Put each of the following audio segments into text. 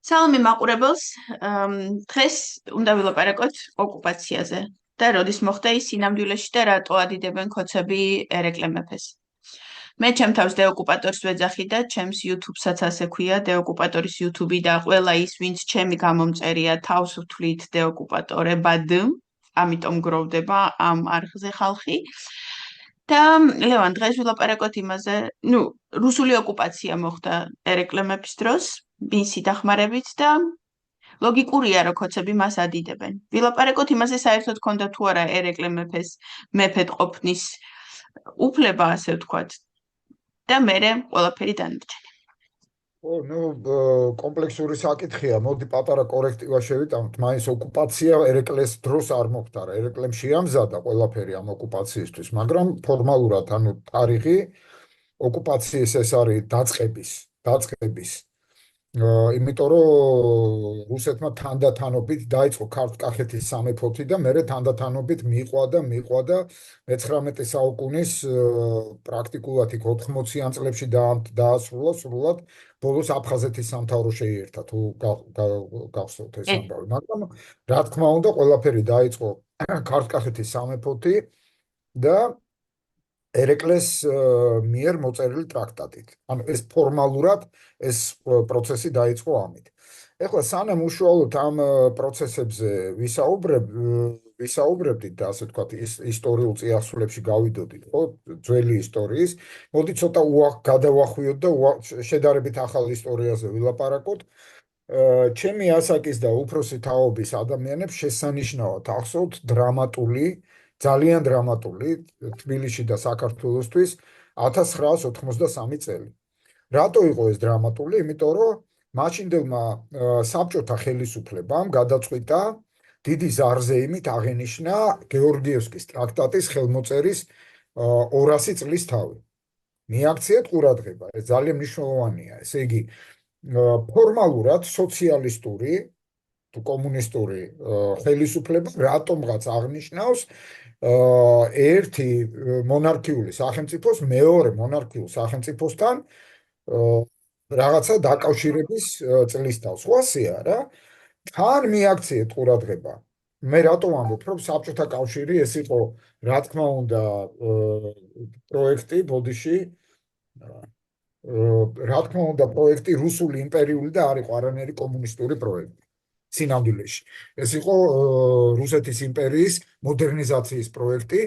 სალამი მაყურებელს, დღეს უნდა ვილაპარაკოთ ოკუპაციაზე და როდის მოხდა ის სინამდვილეში და რატო ადიდებენ ქოცები ერეკლე მეფეს. მე ჩემ თავს დეოკუპატორს ვეძახი და ჩემს YouTube-საც ასე ქვია დეოკუპატორის YouTube და ყველა ის, ვინც ჩემი გამომწერია თავს ვთვლით დეოკუპატორებად, ამიტომ გროვდება ამ არხზე ხალხი. და ლევან, დღეს ვილაპარაკოთ იმაზე, რუსული ოკუპაცია მოხდა ერეკლე მეფის დროს, მისი დახმარებით და ლოგიკურია, რომ ქოცები მას ადიდებენ. ვილაპარაკოთ იმაზე, საერთოდ ქონდა თუ არა ერეკლე მეფედ ყოფნის უფლება, ასე ვთქვათ. და მერე ყველაფერი დანარჩენი. კომპლექსური საკითხია, მოდი პატარა კორექტივა შევიტანოთ, მაინც ოკუპაცია ერეკლეს დროს არ მოხდა, ერეკლემ შეამზადა ყველაფერი ამ ოკუპაციისთვის, მაგრამ ფორმალურად, თარიღი ოკუპაციის ეს არის დაწყების. იმიტომ რომ რუსეთმა თანდათანობით დაიწყო ქართლ-კახეთის სამეფოთი და მერე თანდათანობით მიყვა და მე-19 საუკუნის პრაქტიკულად 80-იან წლებში დაასრულა სრულად ბოლოს აფხაზეთის სამთავრო შეიერთა თუ გახსოვთ ეს ამბავი, მაგრამ რა თქმა უნდა ყველაფერი დაიწყო ქართლ-კახეთის სამეფოთი და ერეკლეს მიერ მოწერილი ტრაქტატით. ანუ ეს ფორმალურად ეს პროცესი დაიწყო ამით. ეხლა სანამ უშუალოდ ამ პროცესებზე ვისაუბრებდით და ასე ვთქვათ ისტორიულ წიაღსულებში გავიდოდით, ხო, ძველი ისტორიის, მოდი ცოტა გადავახვიოთ და შედარებით ახალ ისტორიაზე ვილაპარაკოთ. ჩემი ასაკის და უფროსი თაობის ადამიანებს შესანიშნავად ახსოვთ ძალიან დრამატული თბილისში და საქართველოსთვის 1983 წელი. რატო იყო ეს დრამატული? იმიტომ რომ მაშინდელმა საბჭოთა ხელისუფლებამ გადაწყვიტა დიდი ზარზეიმით აღენიშნა გეორგიევსკის ტრაქტატის ხელმოწერის 200 წლის თავი. მიაქციეთ ყურადღება, ეს ძალიან მნიშვნელოვანია. ესე იგი, ფორმალურად სოციალისტური თუ კომუნისტური ხელისუფლება რატომღაც აღნიშნავს ერთი მონარქიული სახელმწიფოს მეორე მონარქიულ სახელმწიფოსთან რაღაცა დაკავშირების წლისთავს. ხო ასეა რა. თან მიაქციეთ ყურადღება. მე რატომ ვამბობ, რომ საბჭოთა კავშირი ეს იყო, რა თქმა უნდა, პროექტი ბოდიში, რა თქმა უნდა, პროექტი რუსული იმპერიული და არ იყო არანაირი კომუნისტური პროექტი. სინამდვილეში. ეს იყო რუსეთის იმპერიის მოდერნიზაციის პროექტი,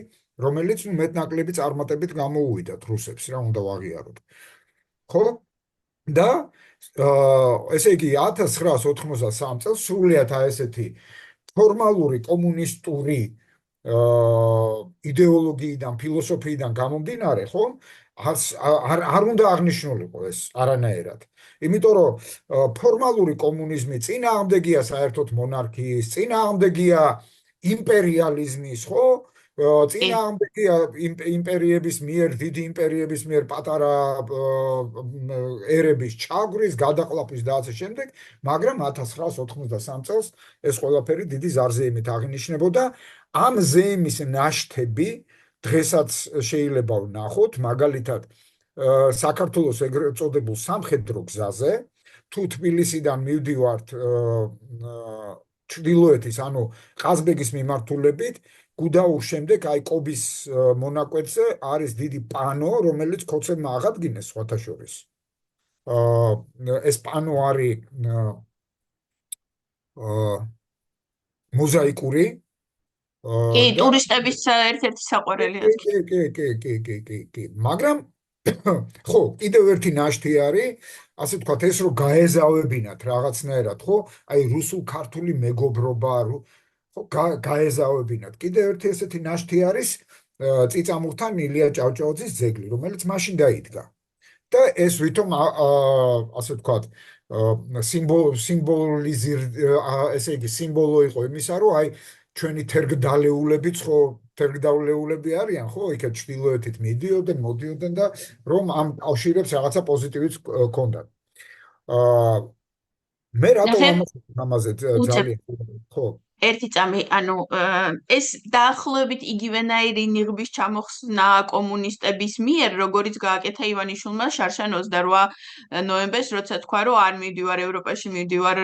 რომელიც მეტნაკლები წარმატებით გამოუვიდათ რუსებს, რა უნდა ვაღიაროთ. ხო? და ესე იგი 1983 წელს სრულიად ესეთი ფორმალური კომუნისტური იდეოლოგიიდან, ფილოსოფიიდან გამომდინარე, ხო? არ უნდა აღნიშნულიყო ეს არანაირად. იმიტომ რომ ფორმალური კომუნიზმი წინააღმდეგია საერთოდ მონარქიის, წინააღმდეგია იმპერიალიზმის, ხო? წინააღმდეგია იმპერიების მიერ, დიდი იმპერიების მიერ პატარა ერების ჩაგვრის, გადაყლაპვის და ასე შემდეგ, მაგრამ 1983 წელს ეს ყველაფერი დიდი ზარზეიმით აღინიშნებოდა. ამ ზეიმის ნაშთები დღესაც შეიძლება ვნახოთ, მაგალითად საქართველოს ეგრეთ წოდებულ სამხედრო გზაზე, თუ თბილისიდან მივდივართ ჩრდილოეთის, ანუ ყაზბეგის მიმართულებით, გუდაურის შემდეგ აი კობის მონაკვეთზე არის დიდი პანო, რომელიც ქოცებმა აღადგინეს სხვათა შორის. ეს პანო არის მოზაიკური. კი, ტურისტების ერთ-ერთი საყვარელი ადგილი. კი. მაგრამ ხო, კიდევ ერთი ნაშთი არის, ასე ვთქვათ, ეს რომ გაეზავებინათ რაღაცნაირად, ხო? აი რუსულ-ქართული მეგობრობა, ხო, გაეზავებინათ. კიდევ ერთი ესეთი ნაშთი არის წიწამურთან ილია ჭავჭავაძის ძეგლი, რომელიც მაშინ დაიდგა. და ეს ვითომ ასე ვთქვათ, ესე იგი, სიმბოლო იყო იმისა, რომ აი ჩვენი თერგდალეულებიც ხო თერგდალეულები არიან, ხო, იქეთ ჩრდილოეთით მოდიოდნენ და რომ ამ კავშირებს რაღაცა პოზიტივიც ჰქონდათ. მე რატო ნახე, ამაზე ამაზე უცებ ძალიან ხო ერთი წამი, ანუ ეს დაახლოებით იგივენაირი ნიღბის ჩამოხსნა კომუნისტების მიერ, როგორიც გააკეთა ივანიშვილმა შარშან 28 ნოემბერს, როცა თქვა, რომ არ მივდივარ ევროპაში, მივდივარ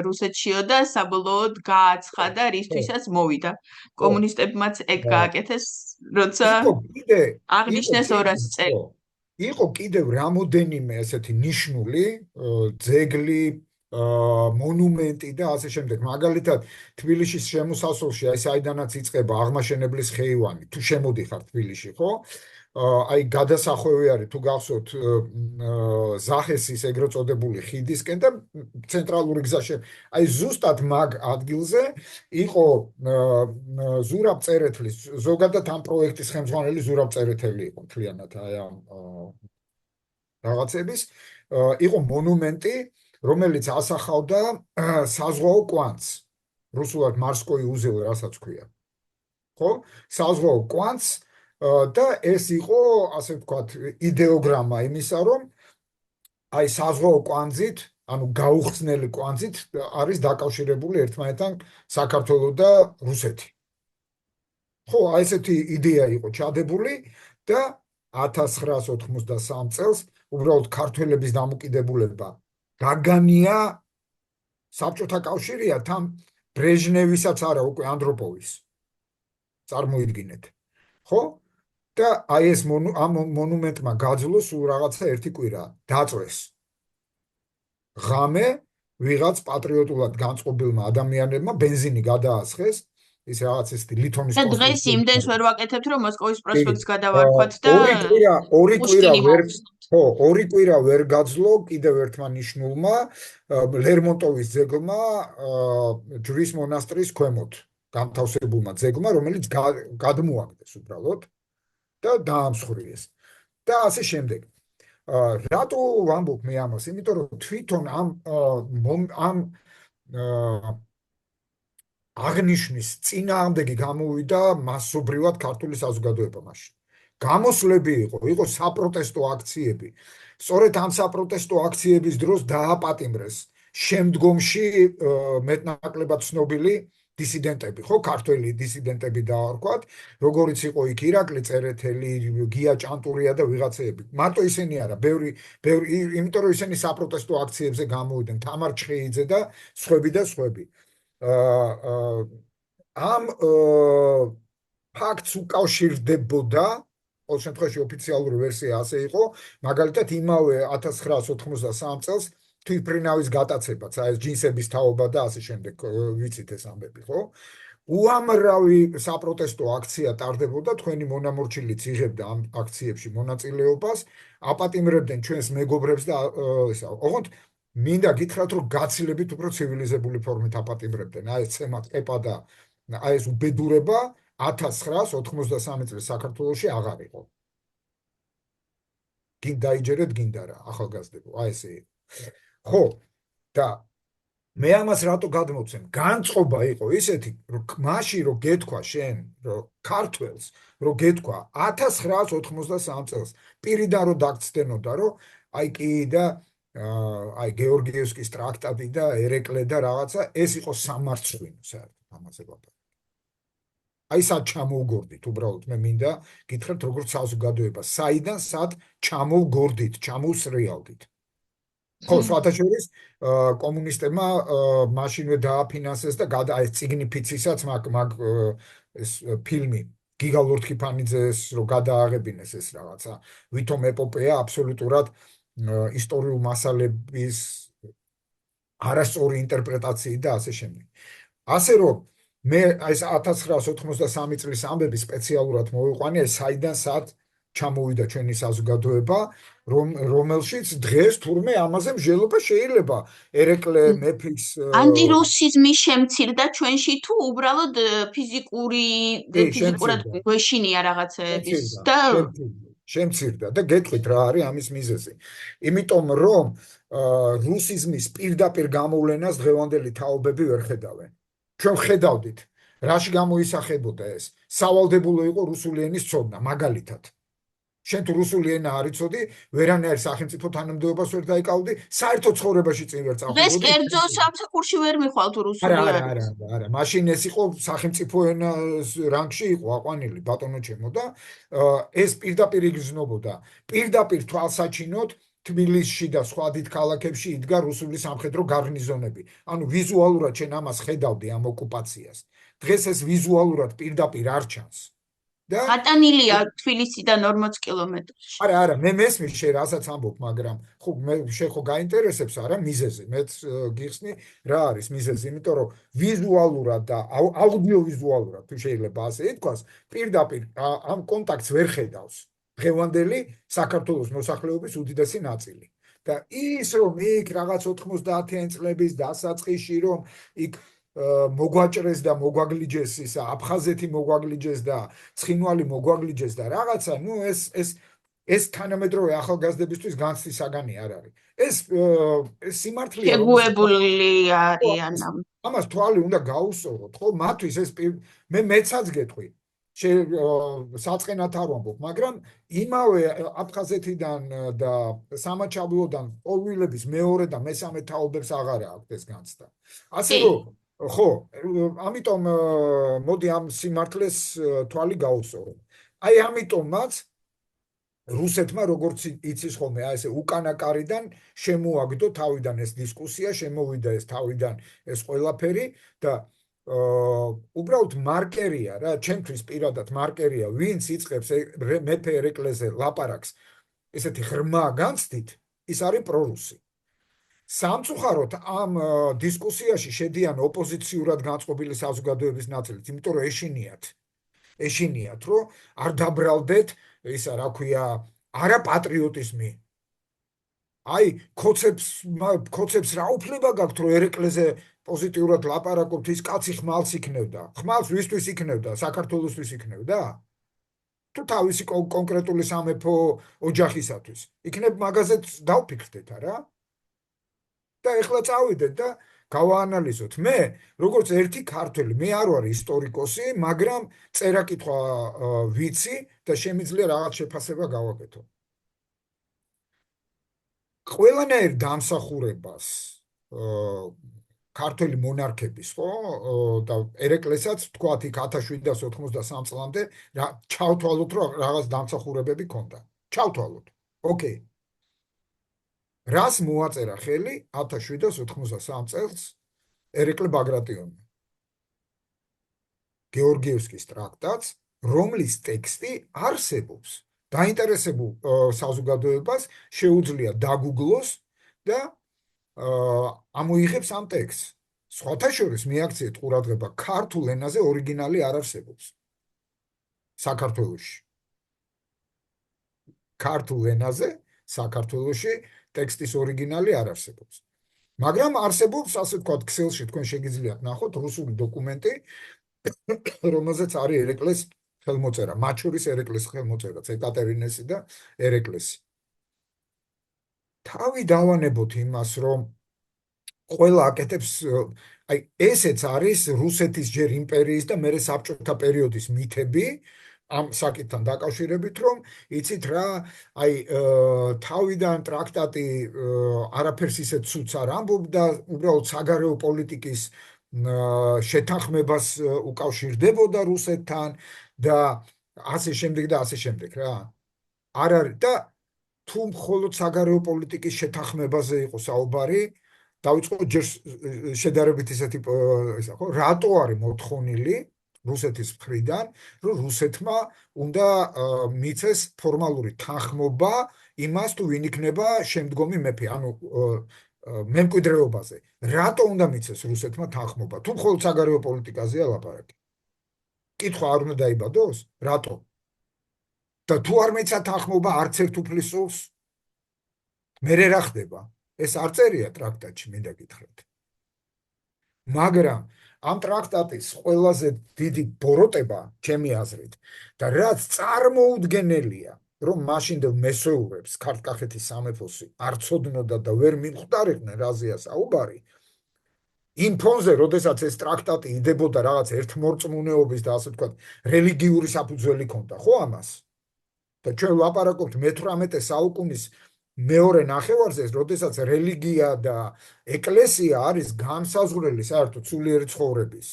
რუსეთშიო და საბოლოოდ გააცხადა, ხო რისთვისაც მოვიდა. ხო კომუნისტებმაც ეგ აა, გააკეთეს, როცა იყო კიდე იყო აღნიშნეს კიდე 200 ხო წელი. იყო კიდევ რამოდენიმე ესეთი ნიშნული ძეგლი მონუმენტი და ასე შემდეგ მაგალითად თბილისის შემოსასვლელში აი საიდანაც იწყება აღმაშენებლის ხეივანი თუ შემოდიხარ თბილისში ხო აი გადასახვევი არის თუ გახსოვთ ზახესის ეგრეთ წოდებული ხიდისკენ და ცენტრალური გზაში აი ზუსტად მაგ ადგილზე იყო ზურაბ წერეთლის ზოგადად ამ პროექტის ხელმძღვანელი ზურაბ წერეთელი იყო მთლიანად აი ამ რაღაცების იყო მონუმენტი რომელიც ასახავდა საზღვაო კვანძს რუსულად მარსკოი უზელ რასაც ქვია ხო საზღვაო კვანძს და ეს იყო ასე ვთქვათ იდეოგრამა იმისა რომ აი საზღვაო კვანძით ანუ გაუხსნელი კვანძით არის დაკავშირებული ერთმანეთთან საქართველო და რუსეთი ხო აი ესეთი იდეა იყო ჩადებული და 1993 წელს უბრალოდ ქართველების დამოკიდებულება გაგანია საბჭოთა კავშირია თან ბრეჟნევისაც არა უკვე ანდროპოვის წარმოიდგინეთ ხო და აი ეს ამ მონუმენტმა გაძლო სულ რაღაცა ერთი კვირა დაწვეს ღამე ვიღაც პატრიოტულად განწყობილმა ადამიანებმა ბენზინი გადაასხეს ის რაღაც ეს ლითონის და დღეს კონსტრუქცია იმდენს ვერ ვაკეთებთ, რომ მოსკოვის პროსპექტს გადავარქვათ და ორი კვირა პუშკინი ვერ მოვხსნათ. ხო, ორი კვირა ვერ გაძლო კიდევ ერთმა ნიშნულმა ლერმონტოვის ძეგლმა ჯვრის მონასტრის ქვემოთ განთავსებულმა ძეგლმა, რომელიც გადმოაგდეს უბრალოდ და დაამსხვრიეს. და ასე შემდეგ. რატო ვამბობ მე ამას? იმიტომ რომ თვითონ ამ აღნიშნის წინააღმდეგი გამოვიდა მასობრივად ქართული საზოგადოება მაშინ. გამოსვლები იყო საპროტესტო აქციები. სწორედ ამ საპროტესტო აქციების დროს დააპატიმრეს შემდგომში მეტნაკლებად ცნობილი დისიდენტები, ხო, ქართველი დისიდენტები დაარქვათ, როგორიც იყო იქ ირაკლი წერეთელი, გია ჭანტურია და ვიღაცეები. მარტო ისინი არა, ბევრი, იმიტომ რომ ისინი საპროტესტო აქციებზე გამოვიდნენ, თამარ ჩხეიძე და სხვები და სხვები. ამ ფაქტს უკავშირდებოდა ყოველ შემთხვევაში ოფიციალური ვერსია ასე იყო, მაგალითად იმავე 1993 წელს თვითმფრინავის გატაცებაც, აი ეს ჯინსების თაობა და ასე შემდეგ, ვიცით ეს ამბები, ხო? უამრავი საპროტესტო აქცია ტარდებოდა, თქვენი მონამორჩილიც იღებდა ამ აქციებში მონაწილეობას, აპატიმრებდნენ ჩვენს მეგობრებს და ესა. ოღონდ მინდა გითხრათ, რომ გაცილებით უფრო ცივილიზებული ფორმით აპატიმრებდნენ. აი ეს ცემატ ყეპა და აი ეს უბედურება 1993 წლის საქართველოში აღარ იყო. დაიჯერეთ გინდა რა, ახალგაზრდებო, აი ესე იყო. ხო, და მე ამას რატო გადმოცემ? განწყობა იყო ისეთი, რომ მაშინ რო გეთქვა შენ, რომ ქართველს, რო გეთქვა 1993 წელს პირიდან რო დაგცდენოდა, რომ აი კი და აი გეორგიევსკის ტრაქტატი და ერეკლე და რაღაცა ეს იყო სამარცხვინო საერთოდ ამაზე ვაპარაკ. აი სად ჩამოვგორდით უბრალოდ მე მინდა გითხრათ როგორც საზოგადოება, საიდან სად ჩამოვგორდით, ჩამოვსრიალდით. ხო, სხვათა შორის კომუნისტებმა მაშინვე დააფინანსეს და აი ეს წიგნი ფიცისაც მაგ ეს ფილმი გიგა ლორთქიფანიძეს რო გადააღებინეს ეს რაღაცა ვითომ ეპოპეა აბსოლუტურად ისტორიულ მასალების არასწორი ინტერპრეტაციით და ასე შემდეგ. ასე რომ მე ეს 1993 წლის ამბები სპეციალურად მოვიყვანე საიდან სად ჩამოვიდა ჩვენი საზოგადოება, რომელშიც დღეს თურმე ამაზე მსჯელობა შეიძლება ერეკლე მეფის ანტირუსიზმი შემცირდა ჩვენში თუ უბრალოდ ფიზიკურად გვეშინია რაღაცების და შემცირდა და გეტყვით რა არის ამის მიზეზი. იმიტომ რომ რუსიზმის პირდაპირ გამოვლენას დღევანდელი თაობები ვერ ხედავენ. ჩვენ ხედავდით, რაში გამოისახებოდა ეს. სავალდებულო იყო რუსული ენის ცოდნა, მაგალითად. შენ თუ რუსული ენა არ იცოდი, ვერანაირ სახელმწიფო თანამდებობას ვერ დაიკავდი, საერთო ცხოვრებაში წინ ვერ დღეს წავხიბოდი. კერძო სამსახურში ვერ მიხვალ თუ არა, რუსული არა, არა, არის. არა. მაშინ ეს იყო სახელმწიფო ენას რანგში იყო აყვანილი ბატონო ჩემო და ეს პირდაპირ იგრძნობოდა. პირდაპირ თვალსაჩინოდ თბილისში და სხვა დიდ ქალაქებში იდგა რუსული სამხედრო გარნიზონები. ანუ ვიზუალურად შენ ამას ხედავდი ამ ოკუპაციას. დღეს ეს ვიზუალურად პირდაპირ არ ჩანს. და გატანილია თბილისიდან 40 კილომეტრში. არა, არა, მე მესმის შენ რასაც ამბობ, მაგრამ ხო მე შენ ხო გაინტერესებს არა მიზეზი, მეც გიხსნი რა არის მიზეზი, იმიტომ რომ ვიზუალურად და აუდიოვიზუალურად თუ შეიძლება ასე ითქვას, პირდაპირ ამ კონტაქტს ვერ ხედავს დღევანდელი საქართველოს მოსახლეობის უდიდესი ნაწილი. და ის რომ იქ რაღაც 90-იან წლების დასაწყისში რომ იქ მოგვაჭრეს და მოგვაგლიჯეს ისა აფხაზეთი მოგვაგლიჯეს და ცხინვალი მოგვაგლიჯეს და რაღაცა ნუ ეს თანამედროვე ახალგაზრდებისთვის განცდის საგანი არ არის ეს სიმართლეა შეგუებული არიან ამ ამას თვალი უნდა გაუსწოროთ ხო მათთვის ეს მე მეცაც გეტყვი საწყენად არ ვამბობ მაგრამ იმავე აფხაზეთიდან და სამაჩაბლოდან ყოველების მეორე და მესამე თაობებს აღარა აქვს ეს განცდა ასე რომ ხო, ამიტომ მოდი ამ სიმართლეს თვალი გაუსწორო. აი ამიტომაც რუსეთმა როგორც იცის ხოლმე, აი ესე უკანა კარიდან შემოაგდო თავიდან ეს დისკუსია, შემოვიდა ეს თავიდან ეს ყველაფერი და უბრალოდ მარკერია რა, ჩემთვის პირადად მარკერია, ვინც იწყებს მეფე ერეკლეზე ლაპარაკს, ესეთი ღრმა განცდით, ის არის პრორუსი. სამწუხაროდ ამ დისკუსიაში შედიან ოპოზიციურად განწყობილი საზოგადოების ნაწილიც, იმიტომ რომ ეშინიათ, რომ არ დაბრალდეთ ისა, რა ქვია, არა პატრიოტიზმი. აი, ქოცებს რა უფლება გაქვთ, რომ ერეკლეზე პოზიტიურად ლაპარაკობთ, ის კაცი ხმალს იქნევდა. ხმალს ვისთვის იქნევდა? საქართველოსთვის იქნევდა? თუ თავისი კონკრეტული სამეფო ოჯახისათვის. იქნებ მაგაზეთ დავფიქრდეთ, არა? და ეხლა წავიდეთ და გავაანალიზოთ. მე, როგორც ერთი ქართველი, მე არ ვარ ისტორიკოსი, მაგრამ წერა-კითხვა ვიცი და შემიძლია რაღაც შეფასება გავაკეთო. ყველანაირ დამსახურებას ქართველი მონარქების, ხო, და ერეკლესაც თქვათ იქ 1793 წლამდე ჩავთვალოთ, რომ რაღაც დამსახურებები ქონდა. ჩავთვალოთ. ოკეი. რას მოაწერა ხელი 1793 წელს ერეკლე ბაგრატიონი გეორგიევსკის ტრაქტატს, რომლის ტექსტი არსებობს. დაინტერესებულ საზოგადოებას შეუძლია დაგუგლოს და ამოიღებს ამ ტექსტს. სხვათა შორის მიაქციეთ ყურადღება, ქართულ ენაზე ორიგინალი არ არსებობს საქართველოში. ქართულ ენაზე საქართველოში ტექსტის ორიგინალი არ არსებობს. მაგრამ არსებობს, ასე ვთქვათ, ქსელში თქვენ შეგიძლიათ ნახოთ რუსული დოკუმენტი, რომელზეც არის ერეკლეს ხელმოწერა, მათ შორის ერეკლეს ხელმოწერა, ეკატერინესი და ერეკლესი. თავი დავანებოთ იმას, რომ ყველა აკეთებს, აი ესეც არის რუსეთის ჯერ იმპერიის და მერე საბჭოთა პერიოდის მითები, ამ საკითხთან დაკავშირებით, რომ იცით რა, აი თავიდან ტრაქტატი არაფერს ისეთ ცუდს არ ამბობდა, უბრალოდ საგარეო პოლიტიკის შეთანხმებას უკავშირდებოდა რუსეთთან და ასე შემდეგ და ასე შემდეგ რა. არ არის და თუ მხოლოდ საგარეო პოლიტიკის შეთანხმებაზე იყო საუბარი, დავიწყოთ ჯერ შედარებით ისეთი ისა ხო, რატო არის მოთხოვნილი რუსეთის მხრიდან, რომ რუსეთმა უნდა მიცეს ფორმალური თანხმობა იმას, თუ ვინ იქნება შემდგომი მეფე, ანუ მემკვიდრეობაზე. რატო უნდა მიცეს რუსეთმა თანხმობა? თუ მხოლოდ საგარეო პოლიტიკაზეა ლაპარაკი. კითხვა არ უნდა დაიბადოს? რატო? და თუ არ მეცა თანხმობა არც ერთ უფლისწულს, მერე რა ხდება? ეს არ წერია ტრაქტატში, მინდა გითხრათ. მაგრამ ამ ტრაქტატის ყველაზე დიდი ბოროტება, ჩემი აზრით, და რაც წარმოუდგენელია, რომ მაშინდელ მესეურებს ქართლ-კახეთის სამეფოს არ ცოდნოდა და ვერ მიმხვდარიყვნენ რაზეა საუბარი, იმ ფონზე, როდესაც ეს ტრაქტატი იდებოდა რაღაც ერთმორწმუნეობის და ასე ვთქვათ, რელიგიური საფუძველი ჰქონდა, ხო ამას? და ჩვენ ვაპარაკობთ მე-18 საუკუნის მეორე ნახევარზე, როდესაც რელიგია და ეკლესია არის განსაზღვრელი საერთოდ სულიერი ცხოვრების.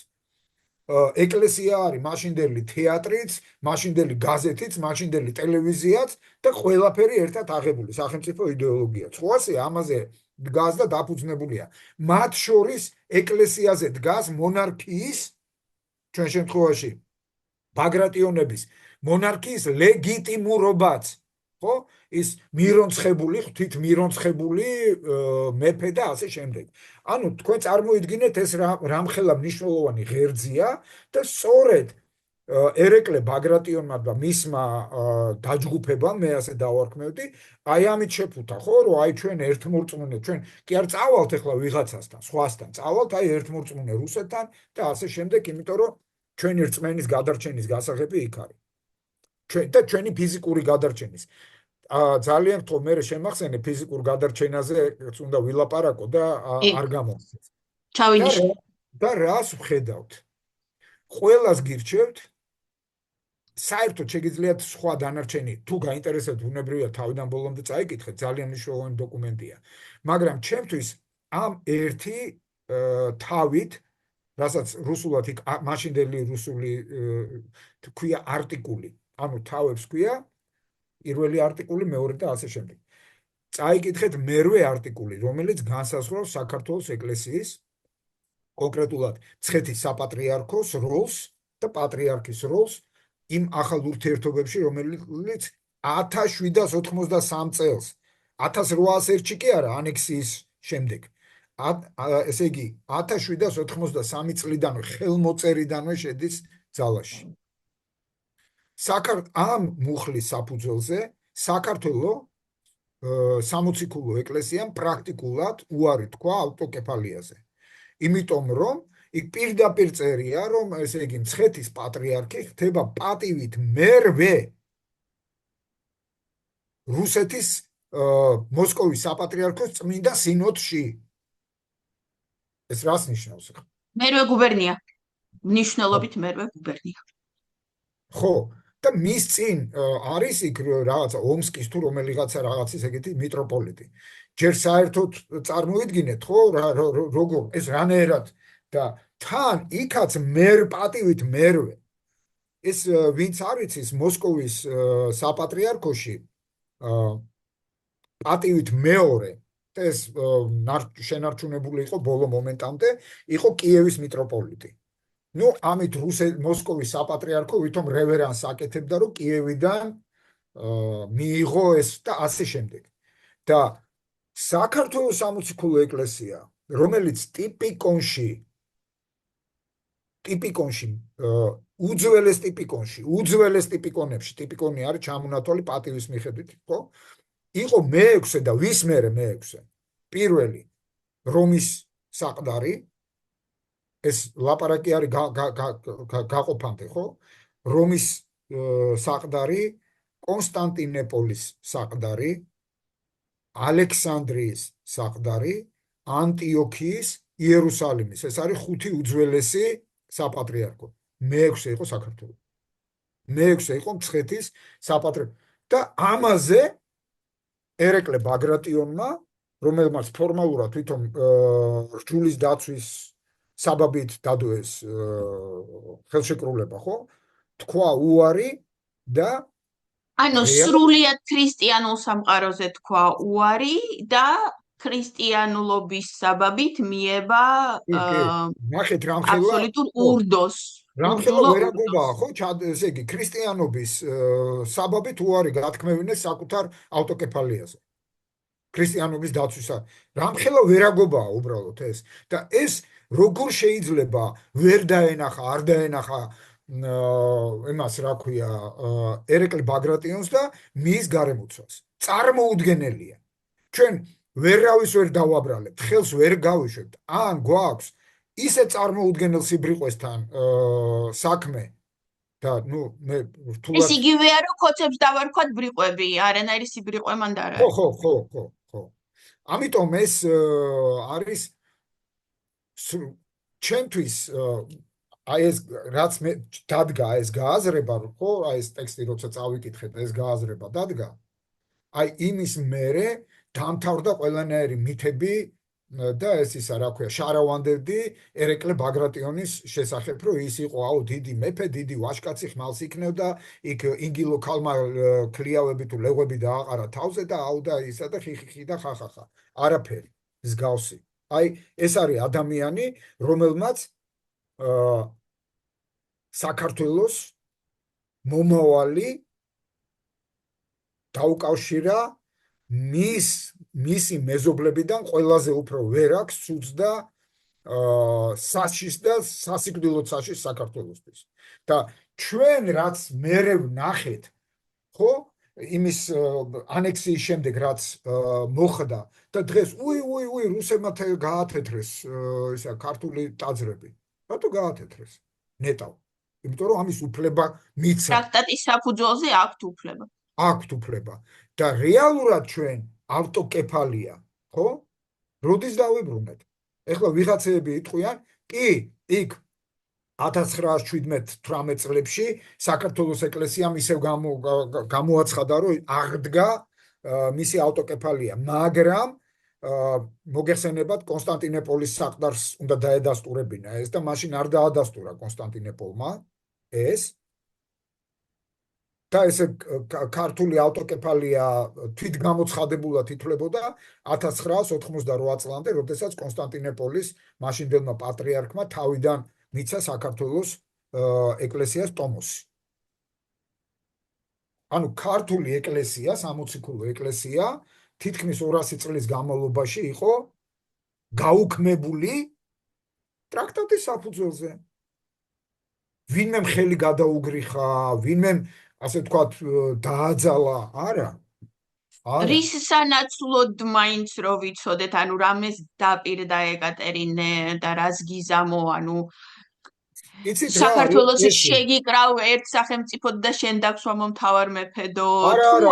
ეკლესია არის მაშინდელი თეატრიც, მაშინდელი გაზეთიც, მაშინდელი ტელევიზიაც და ყველაფერი ერთად აღებული სახელმწიფო იდეოლოგია. ხო ასე ამაზე დგას და დაფუძნებულია. მათ შორის ეკლესიაზე დგას მონარქიის, ჩვენ შემთხვევაში ბაგრატიონების მონარქიის ლეგიტიმურობაც, ხო? ის მირონცხებული, ღვთით მირონცხებული მეფე და ასე შემდეგ. ანუ თქვენ წარმოიდგინეთ ეს რამხელა მნიშვნელოვანი ღერძია და სწორედ ერეკლე ბაგრატიონმა და მისმა დაჯგუფებამ, მე ასე დავარქმევდი, აი ამით შეფუთა, ხო, რომ აი ჩვენ ერთმორწმუნე, ჩვენ კი არ წავალთ ახლა ვიღაცასთან, სხვასთან, წავალთ აი ერთმორწმუნე რუსეთთან და ასე შემდეგ, იმიტომ რომ ჩვენი რწმენის გადარჩენის გასაღები იქ არის. და ჩვენი ფიზიკური გადარჩენის. ძალიან ხო მე შემახსენე ფიზიკურ გადარჩენაზე უნდა ვილაპარაკო და არ გამოვხსენე. ჩავინიშნე. და რას ვხედავთ? ყველას გირჩევთ საერთოდ შეგიძლიათ სხვა დანარჩენი თუ გაინტერესებთ ბუნებრივია თავიდან ბოლომდე წაიკითხეთ, ძალიან მნიშვნელოვანი დოკუმენტია. მაგრამ ჩემთვის ამ ერთი თავით, რასაც რუსულად იქ მაშინდელი რუსული თქვია არტიკული, ანუ თავებს ქვია პირველი არტიკული, მეორე და ასე შემდეგ. წაიკითხეთ მერვე არტიკული, რომელიც განსაზღვრავს საქართველოს ეკლესიის, კონკრეტულად მცხეთის საპატრიარქოს როლს და პატრიარქის როლს იმ ახალ ურთიერთობებში, რომელიც 1783 წელს, 1801 კი არა, ანექსიის შემდეგ. ესე იგი, 1783 წლიდანვე ხელმოწერიდანვე შედის ძალაში. ამ მუხლის საფუძველზე საქართველოს სამოციქულო ეკლესიამ პრაქტიკულად უარი თქვა ავტოკეფალიაზე. იმიტომ რომ იქ პირდაპირ წერია, რომ ესე იგი მცხეთის პატრიარქი ხდება პატივით მერვე რუსეთის მოსკოვის საპატრიარქოს წმინდა სინოდში. ეს რას ნიშნავს? მერვე გუბერნია. მნიშვნელობით მერვე გუბერნია. ხო, და მის წინ არის იქ რაღაცა ომსკის თუ რომელიღაცა რაღაცის ეგეთი მიტროპოლიტი. ჯერ საერთოდ წარმოიდგინეთ, ხო, როგორ ეს რანაირად და თან იქაც პატივით მერვე ეს ვინც არის ის მოსკოვის საპატრიარქოში პატივით მეორე და ეს შენარჩუნებული იყო ბოლო მომენტამდე, იყო კიევის მიტროპოლიტი. ნუ ამით მოსკოვის საპატრიარქო ვითომ რევერანსს აკეთებდა, რომ კიევიდან მიიღო ეს და ასე შემდეგ. და საქართველოს სამოციქულო ეკლესია, რომელიც ტიპიკონში უძველეს ტიპიკონებში, ტიპიკონი არის ჩამონათვალი პატივის მიხედვით, ხო? იყო მეექვსე და ვის მერე მეექვსე? პირველი რომის საყდარი, ეს ლაპარაკი არის გაყოფამდე, ხო? რომის საყდარი, კონსტანტინოპოლის საყდარი, ალექსანდრიის საყდარი, ანტიოქიის, იერუსალიმის. ეს არის ხუთი უძველესი საპატრიარქო. მეექვსე იყო საქართველოს. მეექვსე იყო მცხეთის საპატრიარქო. და ამაზე ერეკლე ბაგრატიონმა, რომელმაც ფორმალურად თვითონ რჯულის დაცვის საბაბით დადოეს ხელშეკრულება, ხო? თქვა უარი და ანუ სრულიად ქრისტიანულ სამყაროზე თქვა უარი და ქრისტიანულობის საბაბით მიება ნახეთ რამხელა აბსოლუტურ ურდოს. რამხელა ვერაგობაა, ხო? ესე იგი ქრისტიანობის საბაბით უარი გათქმევინეს საკუთარ ავტოკეფალიაზე. ქრისტიანობის დაცვისა. რამხელა ვერაგობაა უბრალოდ ეს. და ეს როგორ შეიძლება ვერ დაენახა, არ დაენახა იმას რა ქვია, ერეკლე ბაგრატიონს და მის გარემოცვას. წარმოუდგენელია. ჩვენ ვერავის ვერ დავაბრალებთ, ხელს ვერ გავიშვებთ. ან გვაქვს ისე წარმოუდგენელ სიბრიყვესთან საქმე და ნუ მე რთულად ეს იგივეა რომ ხოცებს დავარქვათ ბრიყვები, არანაირი სიბრიყვე მან არ არის. ხო. ამიტომ ეს არის ჩვენთვის აი ეს რაც მე დადგა ეს გააზრება, ხო, აი ეს ტექსტი როცა წავიკითხეთ, ეს გააზრება დადგა. აი იმის მერე დამთავრდა ყველანაირი მითები და ეს ისა რა ქვია, შარავანდები ერეკლე ბაგრატიონის შესახებ, რომ ის იყო აუ დიდი მეფე, დიდი ვაჟკაცი, ხმალს იქნევდა, იქ ინგილო ქალმა ქლიავები თუ ლეღვები დააყარა თავზე და აუ და ისა და ხიხი და ხახახა. არაფერი მსგავსი. აი ეს არის ადამიანი, რომელმაც საქართველოს მომავალი დაუკავშირა მისი მეზობლებიდან ყველაზე უფრო ვერ აქვს ცუდს და საშიშს და სასიკვდილო საშიშს საქართველოსთვის. და ჩვენ რაც მერე ვნახეთ, ხო, იმის ანექსიის შემდეგ რაც მოხდა და დღეს უი რუსებმა გაათეთრეს ისა ქართული ტაძრები. რატო გაათეთრეს? ნეტავ. იმიტომ რომ ამის უფლება მიცა. ტრაქტატის საფუძველზე აქვთ უფლება. აქვთ უფლება და რეალურად ჩვენ ავტოკეფალია, ხო? როდის დავიბრუნეთ? ეხლა ვიღაცები იტყვიან, კი, იქ 1917-18 წლებში საქართველოს ეკლესიამ ისევ გამოაცხადა, რომ აღდგა მისი ავტოკეფალია, მაგრამ მოგეხსენებათ კონსტანტინოპოლის საყდარს უნდა დაედასტურებინა ეს და მაშინ არ დაადასტურა კონსტანტინოპოლმა ეს და ესე ქართული ავტოკეფალია თვითგამოცხადებულად ითვლებოდა 1988 წლამდე, როდესაც კონსტანტინოპოლის მაშინდელმა პატრიარქმა თავიდან მიცა საქართველოს ეკლესიას ტომოსი. ანუ ქართული ეკლესია, 60 ქულო ეკლესია თითქმის 200 წლის განმავლობაში იყო გაუქმებული ტრაქტატის საფუძველზე. ვინმე ხელი გადაუგრიხა, ვინმე ასე ვთქვათ დააძალა, არა. რის სანაცვლოდ მაინც რო ვიცოდეთ, ანუ რამეს დაპირდა ეკატერინე და რას გიზამო, ანუ საქართველოს შეგიკრავ ერთ სახელმწიფოდ და შენ დაქსვა მომთავარ მეფედო თუ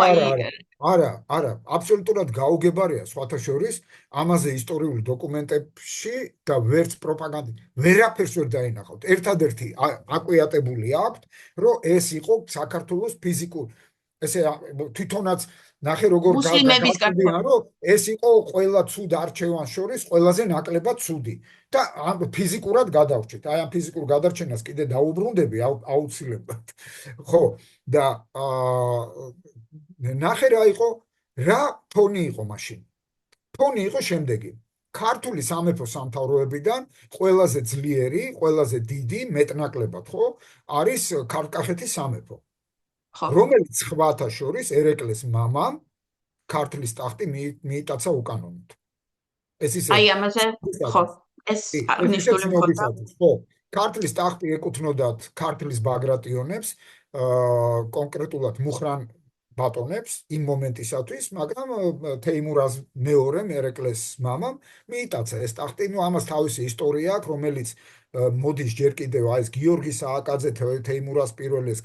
არა, აბსოლუტურად გაუგებარია სხვათა შორის ამაზე ისტორიული დოკუმენტებში და ვერც პროპაგანდა ვერაფერს ვერ დაინახავთ. ერთადერთი აკვიატებული აქვთ, რომ ეს იყო საქართველოს ფიზიკურ ესე თვითონაც ნახე როგორ მუსლიმებისგან რომ ეს იყო ყველა ცუდ არჩევანს შორის ყველაზე ნაკლებად ცუდი და ფიზიკურად გადავრჩით. აი ამ ფიზიკურ გადარჩენას კიდე დაუბრუნდები აუცილებლად. ხო, და ნახე რა იყო, რა ფონი იყო მაშინ. ფონი იყო შემდეგი. ქართული სამეფო სამთავროებიდან ყველაზე ძლიერი, ყველაზე დიდი მეტნაკლებად, ხო, არის ქართკახეთის სამეფო. რომელიც სხვათა შორის ერეკლეს მამამ ქართლის ტახტი მიიტაცა უკანონოდ. ეს ისე აი ამაზე ხო, ეს აღნიშნული მქონდა. ხო, ქართლის ტახტი ეკუთვნოდათ ქართლის ბაგრატიონებს, კონკრეტულად მუხრან ბატონებს იმ მომენტისათვის, მაგრამ თეიმურაზ მეორემ ერეკლეს მამამ მიიტაცა ეს ტახტი. ნუ ამას თავისი ისტორია აქვს, რომელიც მოდის ჯერ კიდევ აი ეს გიორგი სააკაძე თეიმურაზ პირველის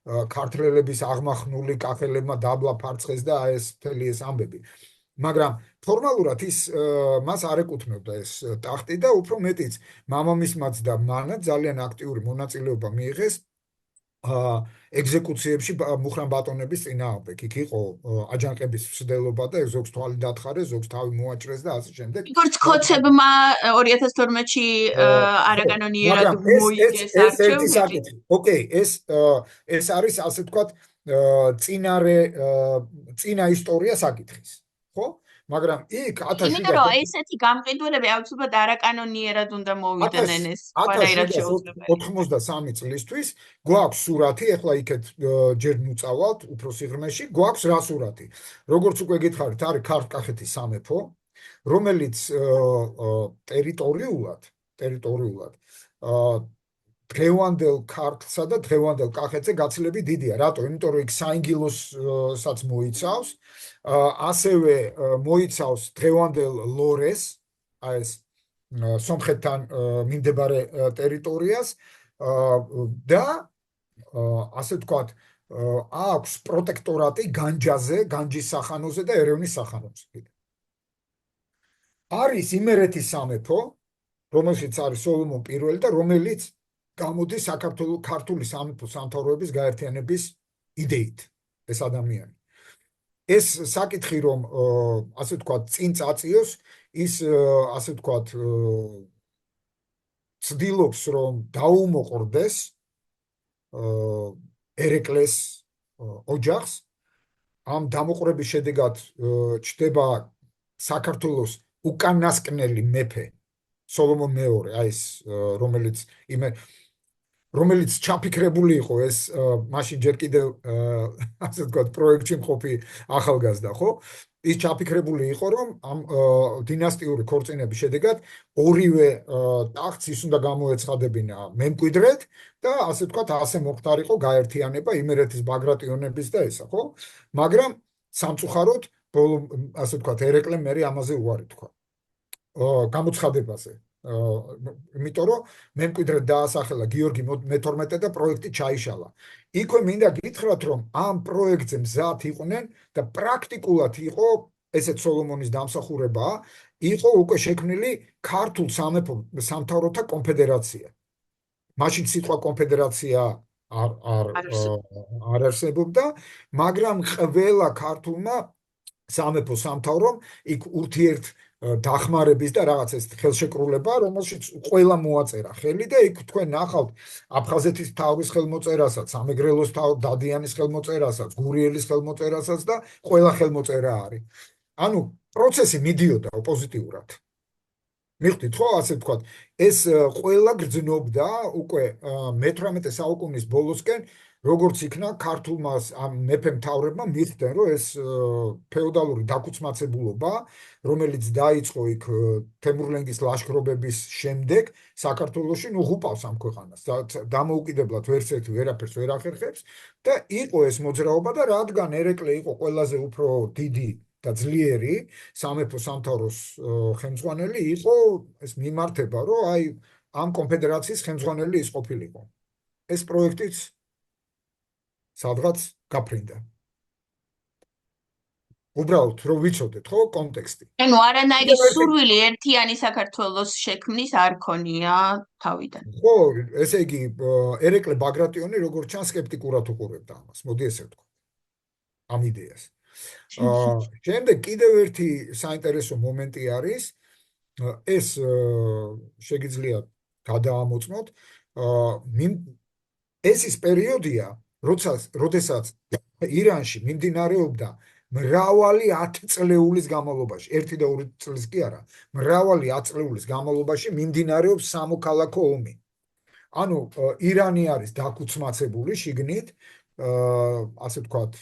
ქართლელების აღმახნული კახელებმა დაბლა ფარცხეს და ეს მთელი ეს ამბები. მაგრამ ფორმალურად ის მას არ ეკუთვნოდა ეს ტახტი და უფრო მეტიც მამამისმაც და მანაც ძალიან აქტიური მონაწილეობა მიიღეს ეგზეკუციებში მუხრან ბატონების წინააღმდეგ. იქ იყო აჯანყების მცდელობა და ზოგს თვალი დათხარეს, ზოგს თავი მოაჭრეს და ასე შემდეგ. როგორც ქოცებმა 2012-ში არაკანონიერად მოიგეს არჩევნები. ოკეი, ეს არის ასე ვთქვათ წინა ისტორია საკითხის, ხო? მაგრამ იქ 1700 გამყიდველები აუცილებლად არაკანონიერად უნდა მოვიდნენ ეს ყველაერად შეუძლებელი. 93 წლისთვის გვაქვს სურათი, ეხლა იქეთ ჯერ ნუწავალთ უფრო სიღრმეში, გვაქვს რა სურათი. როგორც უკვე გითხარით, არის ქართკახეთის სამეფო, რომელიც ტერიტორიულად დღევანდელ ქართლსა და დღევანდელ კახეთზე გაცილებით დიდია. რატო? იმიტომ რომ იქ საინგილოსაც მოიცავს, ასევე მოიცავს დღევანდელ ლორეს, აი ეს სომხეთთან მიმდებარე ტერიტორიას და ასე ვთქვათ, აქვს პროტექტორატი განჯაზე, განჯის სახანოზე და ერევნის სახანოზე. არის იმერეთის სამეფო, რომელშიც არის სოლომონ პირველი და რომელიც გამოდის საქართველოს ქართული სამეფო სამთავროების გაერთიანების იდეით ეს ადამიანი. ეს საკითხი რომ ასე ვთქვათ წინ წაწიოს ის ასე ვთქვათ ცდილობს რომ დაუმოყრდეს ერეკლეს ოჯახს ამ დამოყრების შედეგად ჩდება საქართველოს უკანასკნელი მეფე სოლომონ მეორე აი ეს რომელიც ჩაფიქრებული იყო ეს მაშინ ჯერ კიდევ ასე ვთქვათ პროექტში მყოფი ახალგაზრდა ხო ის ჩაფიქრებული იყო რომ ამ დინასტიური ქორწინების შედეგად ორივე ტახტს ის უნდა გამოეცხადებინა მემკვიდრედ და ასე ვთქვათ ასე მოხდარიყო გაერთიანება იმერეთის ბაგრატიონების და ესა ხო მაგრამ სამწუხაროდ ბოლო ასე ვთქვათ ერეკლემ მერე ამაზე უარი თქვა გამოცხადებაზე იმიტომ რომ მემკვიდრედ დაასახელა გიორგი მე-12 და პროექტი ჩაიშალა. იქვე მინდა გითხრათ რომ ამ პროექტზე მზად იყვნენ და პრაქტიკულად იყო ესეც სოლომონის დამსახურება იყო უკვე შექმნილი ქართულ სამეფო სამთავროთა კონფედერაცია. მაშინ სიტყვა კონფედერაცია არ არსებობდა, მაგრამ ყველა ქართულმა სამეფო სამთავრომ იქ ურთიერთ დახმარების და რაღაც ეს ხელშეკრულება, რომელშიც ყველა მოაწერა ხელი და იქ თქვენ ნახავთ აფხაზეთის მთავრის ხელმოწერასაც, სამეგრელოს დადიანის ხელმოწერასაც, გურიელის ხელმოწერასაც და ყველა ხელმოწერა არის. ანუ პროცესი მიდიოდა პოზიტიურად. მიხდით ხო ასე ვთქვათ, ეს ყველა გრძნობდა უკვე მე-18 საუკუნის ბოლოსკენ როგორც იქნა ქართულმა ამ მეფე-მთავრებმა მიხდნენ რომ ეს ფეოდალური დაქუცმაცებულობა რომელიც დაიწყო იქ თემურლენგის ლაშქრობების შემდეგ საქართველოში უღუპავს ამ ქვეყანას დამოუკიდებლად ვერც ერთი ვერაფერს ვერ ახერხებს და იყო ეს მოძრაობა და რადგან ერეკლე იყო ყველაზე უფრო დიდი და ძლიერი სამეფო სამთავროს ხელმძღვანელი იყო ეს მიმართება რომ აი ამ კონფედერაციის ხელმძღვანელი ის ყოფილიყო ეს პროექტიც სადღაც გაფრინდა. უბრალოდ რომ ვიცოდეთ ხო კონტექსტი. ანუ არანაირი სურვილი ერთიანი საქართველოს შექმნის არ ქონია თავიდან. ხო, ესე იგი ერეკლე ბაგრატიონი როგორც ჩანს სკეპტიკურად უყურებდა ამას. მოდი ესე ვთქვა. ამ იდეას. შემდეგ კიდევ ერთი საინტერესო მომენტი არის ეს შეგიძლია გადაამოწმოთ ეს ის პერიოდია როდესაც ირანში მიმდინარეობდა მრავალი 10 წლეულის განმავლობაში, 1 და 2 წლის კი არა, მრავალი 10 წლეულის განმავლობაში მიმდინარეობს სამოქალაქო ომი. ანუ ირანი არის დაქუცმაცებული შიგნით, ასე ვთქვათ,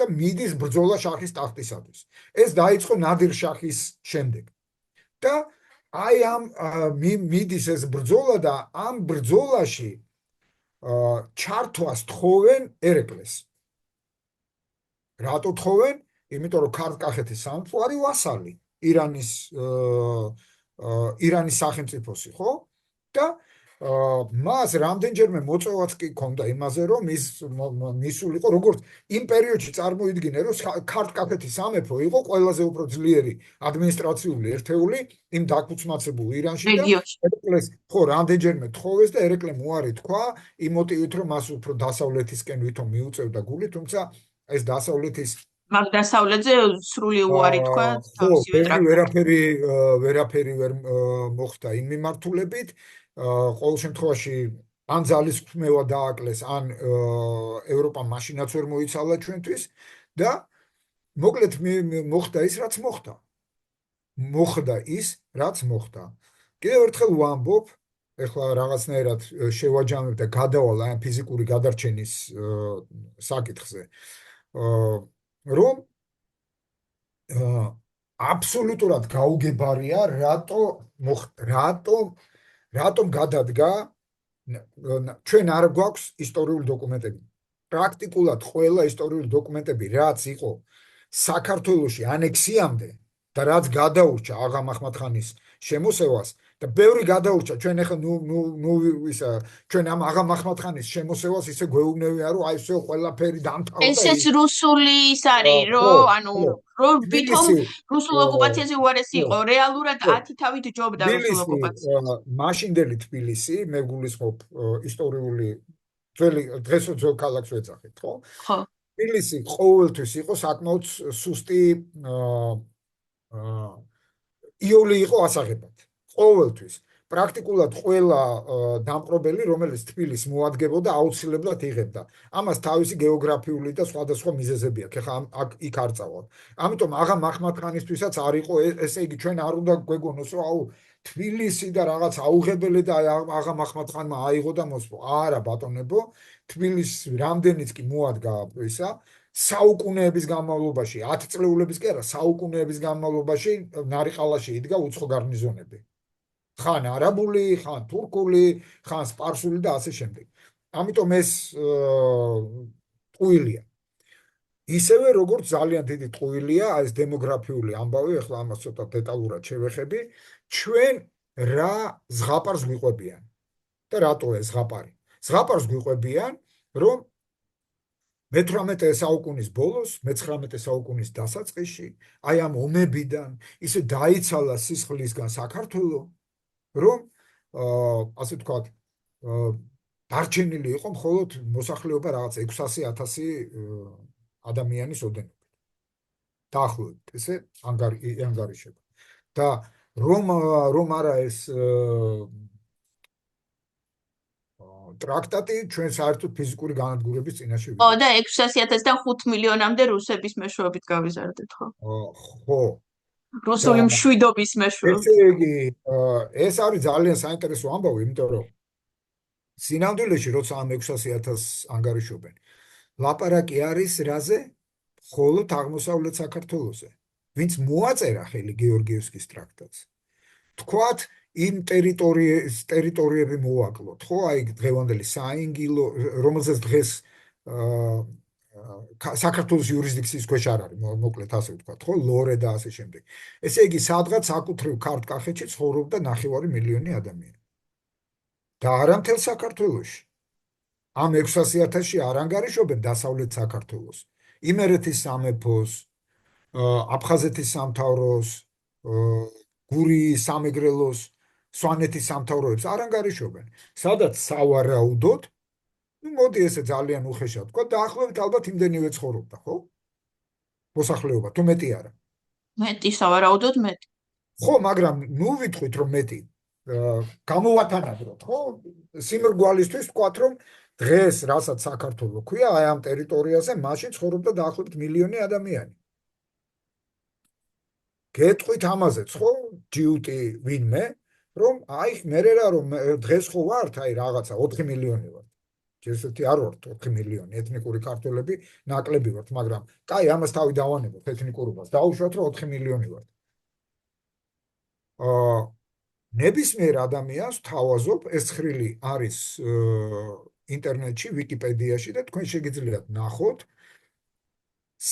და მიდის ბრძოლა შაჰის ტახტისათვის. ეს დაიწყო ნადირ შაჰის შემდეგ. და აი ამ მიდის ეს ბრძოლა და ამ ბრძოლაში ჩართვას თხოვენ ერეკლეს. რატო თხოვენ? იმიტომ რომ ქართლ-კახეთის სამეფო არის ვასალი ირანის სახელმწიფოსი, ხო? და მას რამდენჯერმე მოწვევაც კი ჰქონდა იმაზე, რომ მისულიყო როგორც იმ პერიოდში წარმოიდგინე, რომ ქართლ-კახეთის სამეფო იყო ყველაზე უფრო ძლიერი ადმინისტრაციული ერთეული იმ დაქუცმაცებულ ირანში და ერეკლეს ხო რამდენჯერმე თხოვეს და ერეკლემ უარი თქვა იმ მოტივით, რომ მას უფრო დასავლეთისკენ ვითომ მიუწევდა გული, თუმცა ეს დასავლეთის მაგ დასავლეთზე სრული უარი თქვა თავისივე ვერაფერი ვერ მოხდა იმ მიმართულებით ყოველ შემთხვევაში ან ძალისხმევა დააკლეს ან ევროპა მაშინაც ვერ მოიცალა ჩვენთვის და მოკლედ მოხდა ის რაც მოხდა. კიდევ ერთხელ ვამბობ, ეხლა რაღაცნაირად შევაჯამებ და გადავალ ამ ფიზიკური გადარჩენის საკითხზე. რომ აბსოლუტურად გაუგებარია რატომ გადადგა ჩვენ არ გვაქვს ისტორიული დოკუმენტები. პრაქტიკულად ყველა ისტორიული დოკუმენტები რაც იყო საქართველოში ანექსიამდე და რაც გადაურჩა აღა მაჰმად-ხანის შემოსევას და ბევრი გადაურჩა ჩვენ ახლა ნუ ისა ჩვენ ამ აღამ ახმათხანის შემოსევას ისე გვეუბნებიან რომ აი всё ყველაფერი დამთავრდა ესეც რუსული ის არის, ხო რომ ანუ ხო რომ ვითომ თბილისი რუსულ ოკუპაციაზე უარესი ხო იყო, რეალურად ხო 10 თავით ჯობდა რუსულ თბილისი ოკუპაციას. მაშინდელი თბილისი მე გულისხმობ ისტორიული ძველი დღეს ძველ ქალაქს ვეძახით ხო ხო. თბილისი ყოველთვის იყო საკმაოდ სუსტი იული იყო ასაღებად ყოველთვის პრაქტიკულად ყველა დამპყრობელი რომელიც თბილისს მოადგებოდა აუცილებლად იღებდა ამას თავისი გეოგრაფიული და სხვადასხვა მიზეზები აქვს ეხლა აქ იქ არ წავალ ამიტომ აღა მაჰმად-ხანისთვისაც არ იყო ესე იგი ჩვენ არ უნდა გვეგონოს რომ აუ თბილისი და რაღაც აუღებელი და აღა მაჰმად-ხანმა აიღო და მოსპო არა ბატონებო თბილისს რამდენიც კი მოადგა ისა საუკუნეების განმავლობაში 10 წლეულების კი არა საუკუნეების განმავლობაში ნარიყალაში იდგა უცხო გარნიზონები ხან არაბული, ხან თურქული, ხან სპარსული და ასე შემდეგ. ამიტომ ეს ტყუილია. ისევე როგორც ძალიან დიდი ტყუილია ეს დემოგრაფიული ამბავი, ახლა ამას ცოტა დეტალურად შევეხები, ჩვენ რა ზღაპარს გვიყვებიან. და რატო ეს ზღაპარი? ზღაპარს გვიყვებიან, რომ მე-18 საუკუნის ბოლოს, მე-19 საუკუნის დასაწყისში, აი ამ ომებიდან ისე დაიცალა სისხლისგან საქართველო რომ ასე ვთქვათ დარჩენილი იყო მხოლოდ მოსახლეობა რაღაც 600,000 ადამიანის ოდენობით. დაახლოებით ესე ანგარიშება. და რომ არა ეს ტრაქტატი ჩვენ საერთოდ ფიზიკური განადგურების წინაშე ო და 600,000-დან 5 მილიონამდე რუსების მეშვეობით გავიზარდეთ, ხო? ხო. რუსული მშვიდობის ესე მეშვეობით. იგი ეს არის ძალიან საინტერესო ამბავი, იმიტომ რომ სინამდვილეში როცა ამ 600,000 ანგარიშობენ, ლაპარაკი არის რაზე? მხოლოდ აღმოსავლეთ საქართველოზე. ვინც მოაწერა ხელი გეორგიევსკის ტრაქტატს. თქვათ იმ ტერიტორიები მოაკლოთ, ხო? აი დღევანდელი საინგილო, რომელზეც დღეს საქართველოს იურისდიქციის ქვეშ არ არის, მოკლედ ასე ვთქვათ, ხო? ლორე და ასე შემდეგ. ესე იგი, სადღაც საკუთრივ ქართკახეთში ცხოვრობდა 9 მილიონი ადამიანი. და არა მთელ საქართველოში. ამ 600,000-ში არ ანგარიშობენ დასავლეთ საქართველოს, იმერეთის სამეფოს, აფხაზეთის სამთავროს, გურიის სამეგრელოს, სვანეთის სამთავროებს არ ანგარიშობენ. სადაც სავარაუდოდ ну მოდი ესე ძალიან უხეშად თქვა დაახლოებით ალბათ იმდენივე ცხოვრობდა, ხო? მოსახლეობა, თუ მეტი არა. მეტი სავარაუდოდ მეტი. ხო, მაგრამ ნუ ვიტყვით რომ მეტი. გამოვათანაბროთ, ხო? სიმრგვალისთვის ვთქვათ რომ დღეს რასაც საქართველო ქვია, აი ამ ტერიტორიაზე მაშინ ცხოვრობდა დაახლოებით მილიონი ადამიანი. გეტყვით ამაზეც, ხო? ჯიუტი ვინმე, რომ აი მე რა რომ დღეს ხო ვართ, აი რაღაცა 4 მილიონი ვართ. ჯერსეთი არ ვართ 4 მილიონი ეთნიკური ქართველები ნაკლები ვართ, მაგრამ კაი ამას თავი დავანებოთ ეთნიკურობას. დაუშვათ რომ 4 მილიონი ვართ. ნებისმიერ ადამიანს თავაზობ ეს ცხრილი არის ინტერნეტში, ვიკიპედიაში და თქვენ შეგიძლიათ ნახოთ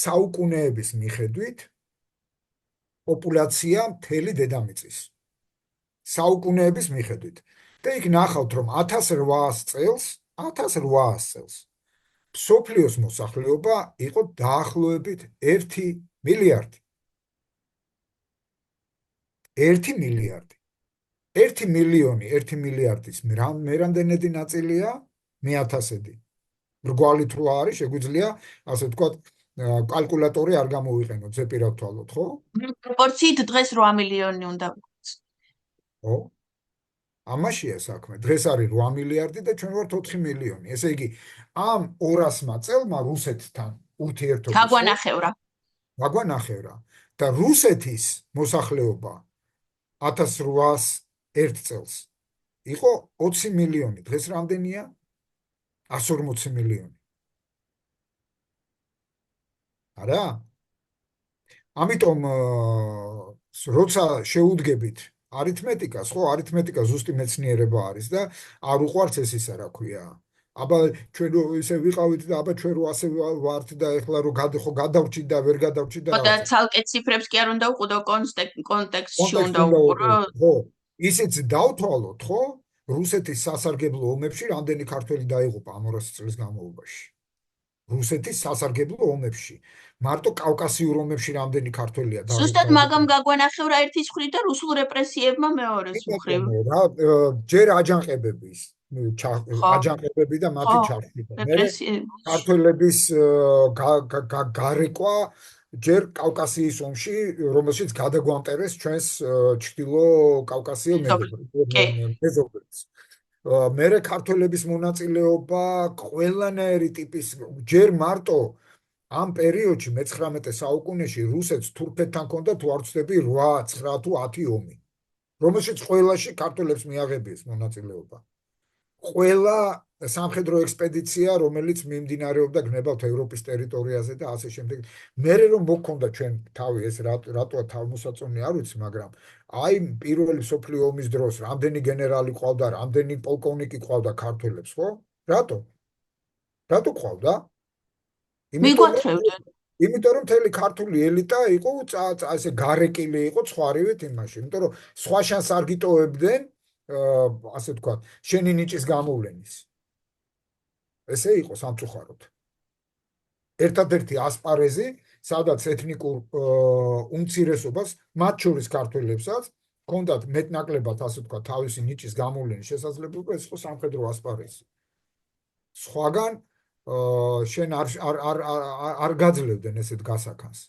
საუკუნეების მიხედვით პოპულაცია მთელი დედამიწის. საუკუნეების მიხედვით. და იქ ნახავთ რომ 1800 წელს მსოფლიოს მოსახლეობა იყო დაახლოებით 1 მილიარდი. 1 მილიარდი. 1 მილიონი 1 მილიარდის მე რამდენადი ნაწილია? მე-1000-დი. მრგვალი თუ არის, შეგვიძლია ასე ვთქვათ, კალკულატორი არ გამოვიყენოთ, ზეპირად თვალოთ, ხო? პროპორციით დღეს 8 მილიონი უნდა ვიყოს. ხო? ამაშია საქმე. დღეს არის 8 მილიარდი და ჩვენ ვართ 4 მილიონი. ესე იგი, ამ 200 წელმა რუსეთთან ურთიერთობის გაგვანახევრა. და რუსეთის მოსახლეობა 1801 წელს იყო 20 მილიონი. დღეს რამდენია? 140 მილიონი. არა? ამიტომ როცა შეუდგებით არითმეტიკას, ხო, არითმეტიკა ზუსტი მეცნიერება არის და არ უყვარს ეს ისა რა ქვია. აბა ჩვენ ისე ვიყავით და აბა ჩვენ რო ასე ვართ და ეხლა რო გადავრჩით და ვერ გადავრჩით და და ცალკე ციფრებს კი არ უნდა უყუდო კონტექსტში უნდა უყურო. ხო. ისიც დავთვალოთ, ხო? რუსეთის სასარგებლო ომებში რამდენი ქართველი დაიღუპა ამ 200 წლის განმავლობაში. რუსეთის სასარგებლო ომებში. მარტო კავკასიურ ომებში რამდენი ქართველია ზუსტად დაიღუპა. მაგამ გაგვანახევრა ერთის მხრივ და რუსულ რეპრესიებმა მეორეს მხრივ. რა, ჯერ აჯანყებების, ხო, აჯანყებები და ხო, მათი ჩართვა. მე რეპრესიები. ქართველების გარეკვა ჯერ კავკასიის ომში, რომელშიც გადაგვამტერეს ჩვენს ჩრდილო კავკასიელ კი. მეზობლებს. მე ქართველების მონაწილეობა ყველანაირი ტიპის ჯერ მარტო ამ პერიოდში მე-19 საუკუნეში რუსეთს თურქეთთან ჰქონდა თუ არ ვცდები 8, 9 თუ 10 ომი, რომელშიც ყველაში ქართველებს მიაღებიეს მონაწილეობა. ყველა სამხედრო ექსპედიცია, რომელიც მიმდინარეობდა გნებავთ ევროპის ტერიტორიაზე და ასე შემდეგ. მე რომ მოქონდა ჩვენ თავი ეს რატოა თავმოსაწონი არ ვიცი, მაგრამ აი პირველი მსოფლიო ომის დროს რამდენი გენერალი ყავდა, რამდენი პოლკოვნიკი ყავდა ქართველებს, ხო? რატო? რატო ყავდა? მიგვათრევდნენ. იმიტომ რომ მთელი ქართული ელიტა იყო ასე გარეკილი იყო ცხვარივით იმაში, იმიტომ რომ სხვა შანს არ გიტოვებდნენ, ასე თქვა, შენი ნიჭის გამოვლენის. ესე იყო სამწუხაროდ. ერთადერთი ასპარეზი, სადაც ეთნიკურ უმცირესობას, მათ შორის ქართველებსაც, ჰქონდათ მეტნაკლებად, ასე თქვა, თავისი ნიჭის გამოვლენის შესაძლებლობა, ეს იყო სამხედრო ასპარეზი. სხვაგან შენ არ გაძლევდნენ ესეთ გასახანს.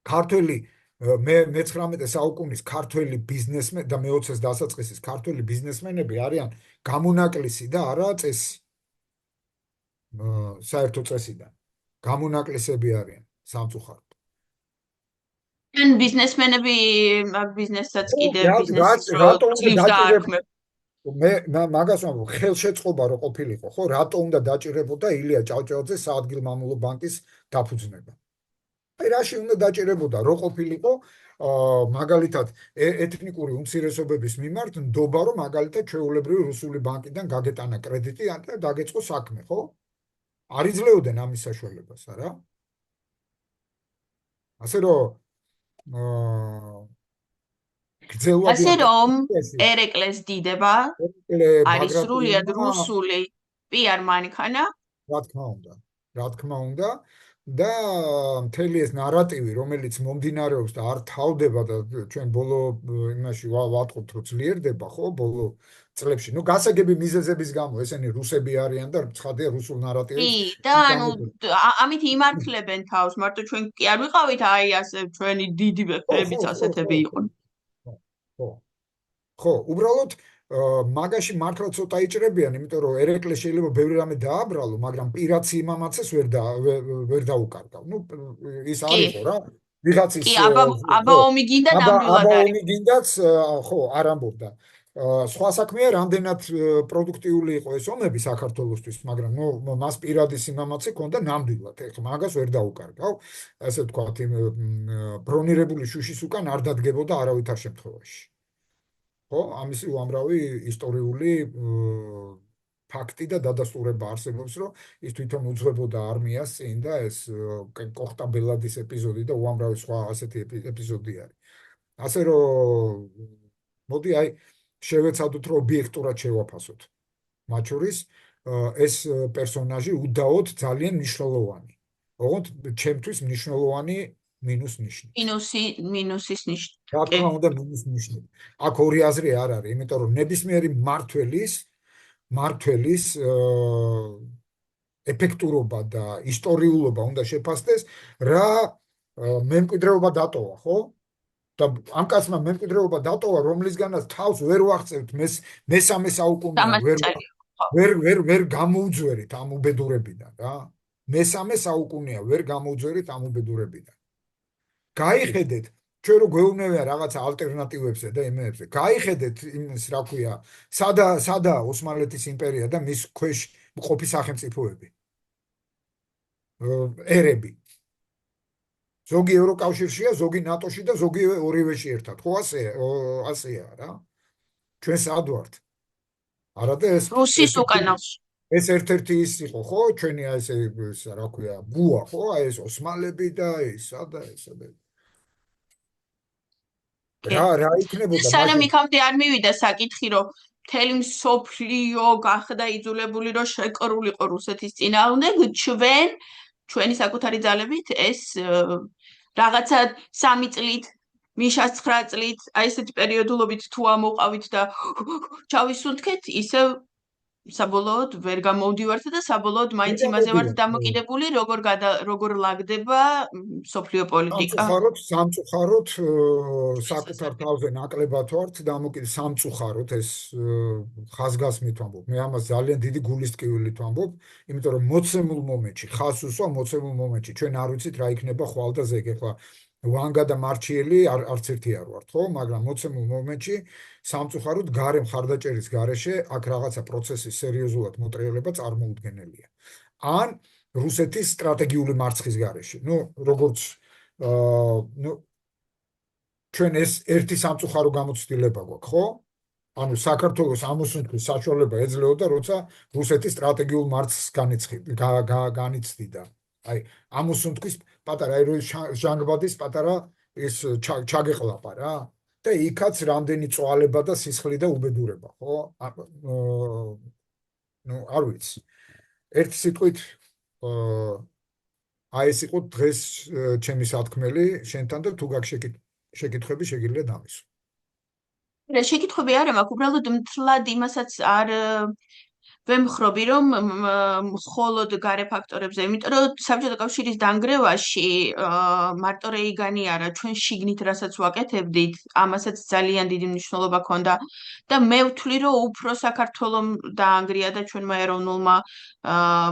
ქართველი მე-19 საუკუნის ქართველი ბიზნესმენი და მე-20-ს დასაწყისის ქართველი ბიზნესმენები არიან გამონაკლისი და არა წესი. საერთო წესიდან. გამონაკლისები არიან სამწუხაროდ. ან ბიზნესმენები მაგ ბიზნესაც კიდე ბიზნესის რატო ძლივს დაარქმევ. მე მაგას ვამბობ, ხელშეწყობა რო ყოფილიყო, ხო, რატო უნდა დაჭირებოდა ილია ჭავჭავაძე საადგილმამულო ბანკის დაფუძნება? აი რაში უნდა დაჭირებოდა, რო ყოფილიყო მაგალითად ეთნიკური უმცირესობების მიმართ ნდობა, რომ მაგალითად ჩვეულებრივი რუსული ბანკიდან გაგეტანა კრედიტი და დაგეწყო საქმე, ხო? არ იძლეოდნენ ამის საშუალებას, არა? ასე რომ ასე რომ ერეკლეს დიდება არის სრულიად რუსული პიარ მანქანა. რა თქმა უნდა, რა თქმა უნდა და მთელი ეს ნარატივი, რომელიც მომდინარეობს და არ თავდება და ჩვენ ბოლო იმაში ვატყობთ, რომ ძლიერდება, ხო, ბოლო წლებში. ნუ გასაგები მიზეზების გამო ესენი რუსები არიან და ცხადია რუსულ ნარატივებს. კი, და ანუ ამით იმართლებენ თავს, მარტო ჩვენ კი არ ვიყავით აი ასე ჩვენი დიდი მეფეებიც ასეთები იყვნენ. ხო, უბრალოდ მაგაში მართლა ცოტა იჭრებიან, იმიტომ რომ ერეკლე შეიძლება ბევრი რამე დააბრალო, მაგრამ პირაცი იმამაცეს ვერ დაუკარგავ. ნუ ის არისო რა. ვიღაცის კი, აბა ომი გინდა ნამდვილად არის. ომი გინდაც, ხო, არ ამბობდა. სხვა საქმეა, რამდენად პროდუქტიული იყო ეს ომები საქართველოსთვის, მაგრამ ნუ მას პირადი სიმამაცე ჰქონდა ნამდვილად. ეხლა მაგას ვერ დაუკარგავ. ასე ვთქვათ, ბრონირებული შუშის უკან არ დადგებოდა არავითარ შემთხვევაში. ხო, ამისი უამრავი ისტორიული ფაქტი და დადასტურება არსებობს, რომ ის თვითონ უძღვებოდა არმიას წინ და ეს კოხტა ბელადის ეპიზოდი და უამრავი სხვა ასეთი ეპიზოდი არის. ასე რომ მოდი აი შევეცადოთ, რომ ობიექტურად შევაფასოთ. მათ შორის ეს პერსონაჟი უდაოდ ძალიან მნიშვნელოვანი. ოღონდ ჩემთვის მნიშვნელოვანი მინუს ნიშნით. მინუსის ნიშნით. რა თქმა უნდა, მინუს ნიშნით. აქ ორი აზრი არ არის, იმიტომ რომ ნებისმიერი მართველის ეფექტურობა და ისტორიულობა უნდა შეფასდეს, რა მემკვიდრეობა დატოვა, ხო? და ამ კაცმა მემკვიდრეობა დატოვა, რომლისგანაც თავს ვერ ვახცევთ მე-3 საუკუნეა, ვერ გამოუძვერით ამ უბედურებიდან, რა. მე-3 საუკუნეა ვერ გამოუძვერით ამ უბედურებიდან. გაიხედეთ, ჩვენ რო გვეუბნებია რაღაცა ალტერნატივებზე და იმებზე. გაიხედეთ იმის, რა ქვია, სადა ოსმალეთის იმპერია და მის ქვეშ მყოფი სახელმწიფოები. ერები. ზოგი ევროკავშირშია, ზოგი ნატოში და ზოგი ორივეში ერთად. ხო, ასეა რა. ჩვენ სად ვართ? არა და ეს რუსის უკანასო. ეს ერთ-ერთი ის იყო, ხო, ჩვენი ესე რა ქვია, ბუა, ხო, აი ეს ოსმალები და ესა და ესა და რა იქნებოდა სანამ მაშინ იქამდე არ მივიდა საკითხი, რომ მთელი მსოფლიო გახდა იძულებული, რომ შეკრულიყო რუსეთის წინააღმდეგ, ჩვენი საკუთარი ძალებით ეს რაღაცა 3 წლით, მიშას 9 წლით, აი ესეთი პერიოდულობით თუ ამოყავით და ჩავისუნთქეთ, ისევ საბოლოოდ ვერ გამოვდივართ და საბოლოოდ ვერ მაინც იმაზე ვართ გამოდივართ. დამოკიდებული, როგორ ლაგდება მსოფლიო პოლიტიკა. სამწუხაროდ საკუთარ თავზე ნაკლებად ვართ დამოკიდებული სამწუხაროდ ეს ხაზგასმით ვამბობ. მე ამას ძალიან დიდი გულისტკივილით ვამბობ, იმიტომ რომ მოცემულ მომენტში, ხაზს უსვა მოცემულ მომენტში, ჩვენ არ ვიცით რა იქნება ხვალ და ზეგ. ეხლა ვანგა და მარჩიელი არც ერთი არ ვართ, ხო? მაგრამ მოცემულ მომენტში სამწუხაროდ გარე მხარდაჭერის გარეშე აქ რაღაცა პროცესის სერიოზულად მოტრიალება წარმოუდგენელია. ან რუსეთის სტრატეგიული მარცხის გარეშე. როგორც ნუ ჩვენ ეს ერთი სამწუხარო გამოცდილება გვაქვს, ხო? ანუ საქართველოს ამოსუნთქვის საშუალება ეძლეოდა, როცა რუსეთი სტრატეგიულ მარცხს განიცდიდა. აი, ამოსუნთქვის პატარა ჟანგბადის პატარა ეს ჩაგეყლაპა რა. და იქაც რამდენი წვალება და სისხლი და უბედურება, ხო? არ ვიცი. ერთი სიტყვით აი ეს იყო დღეს ჩემი სათქმელი შენთან და თუ გაქვს შეკითხვები შეგიძლია დამისვა. შეკითხვები არ მაქვს, უბრალოდ მთლად იმასაც არ ვემხრობი, რომ მხოლოდ გარე ფაქტორებზე, იმიტომ რომ საბჭოთა კავშირის დანგრევაში მარტო რეიგანი არა, ჩვენ შიგნით რასაც ვაკეთებდით, ამასაც ძალიან დიდი მნიშვნელობა ჰქონდა და მე ვთვლი, რომ უფრო საქართველოს დაანგრია და ჩვენმა ეროვნულმა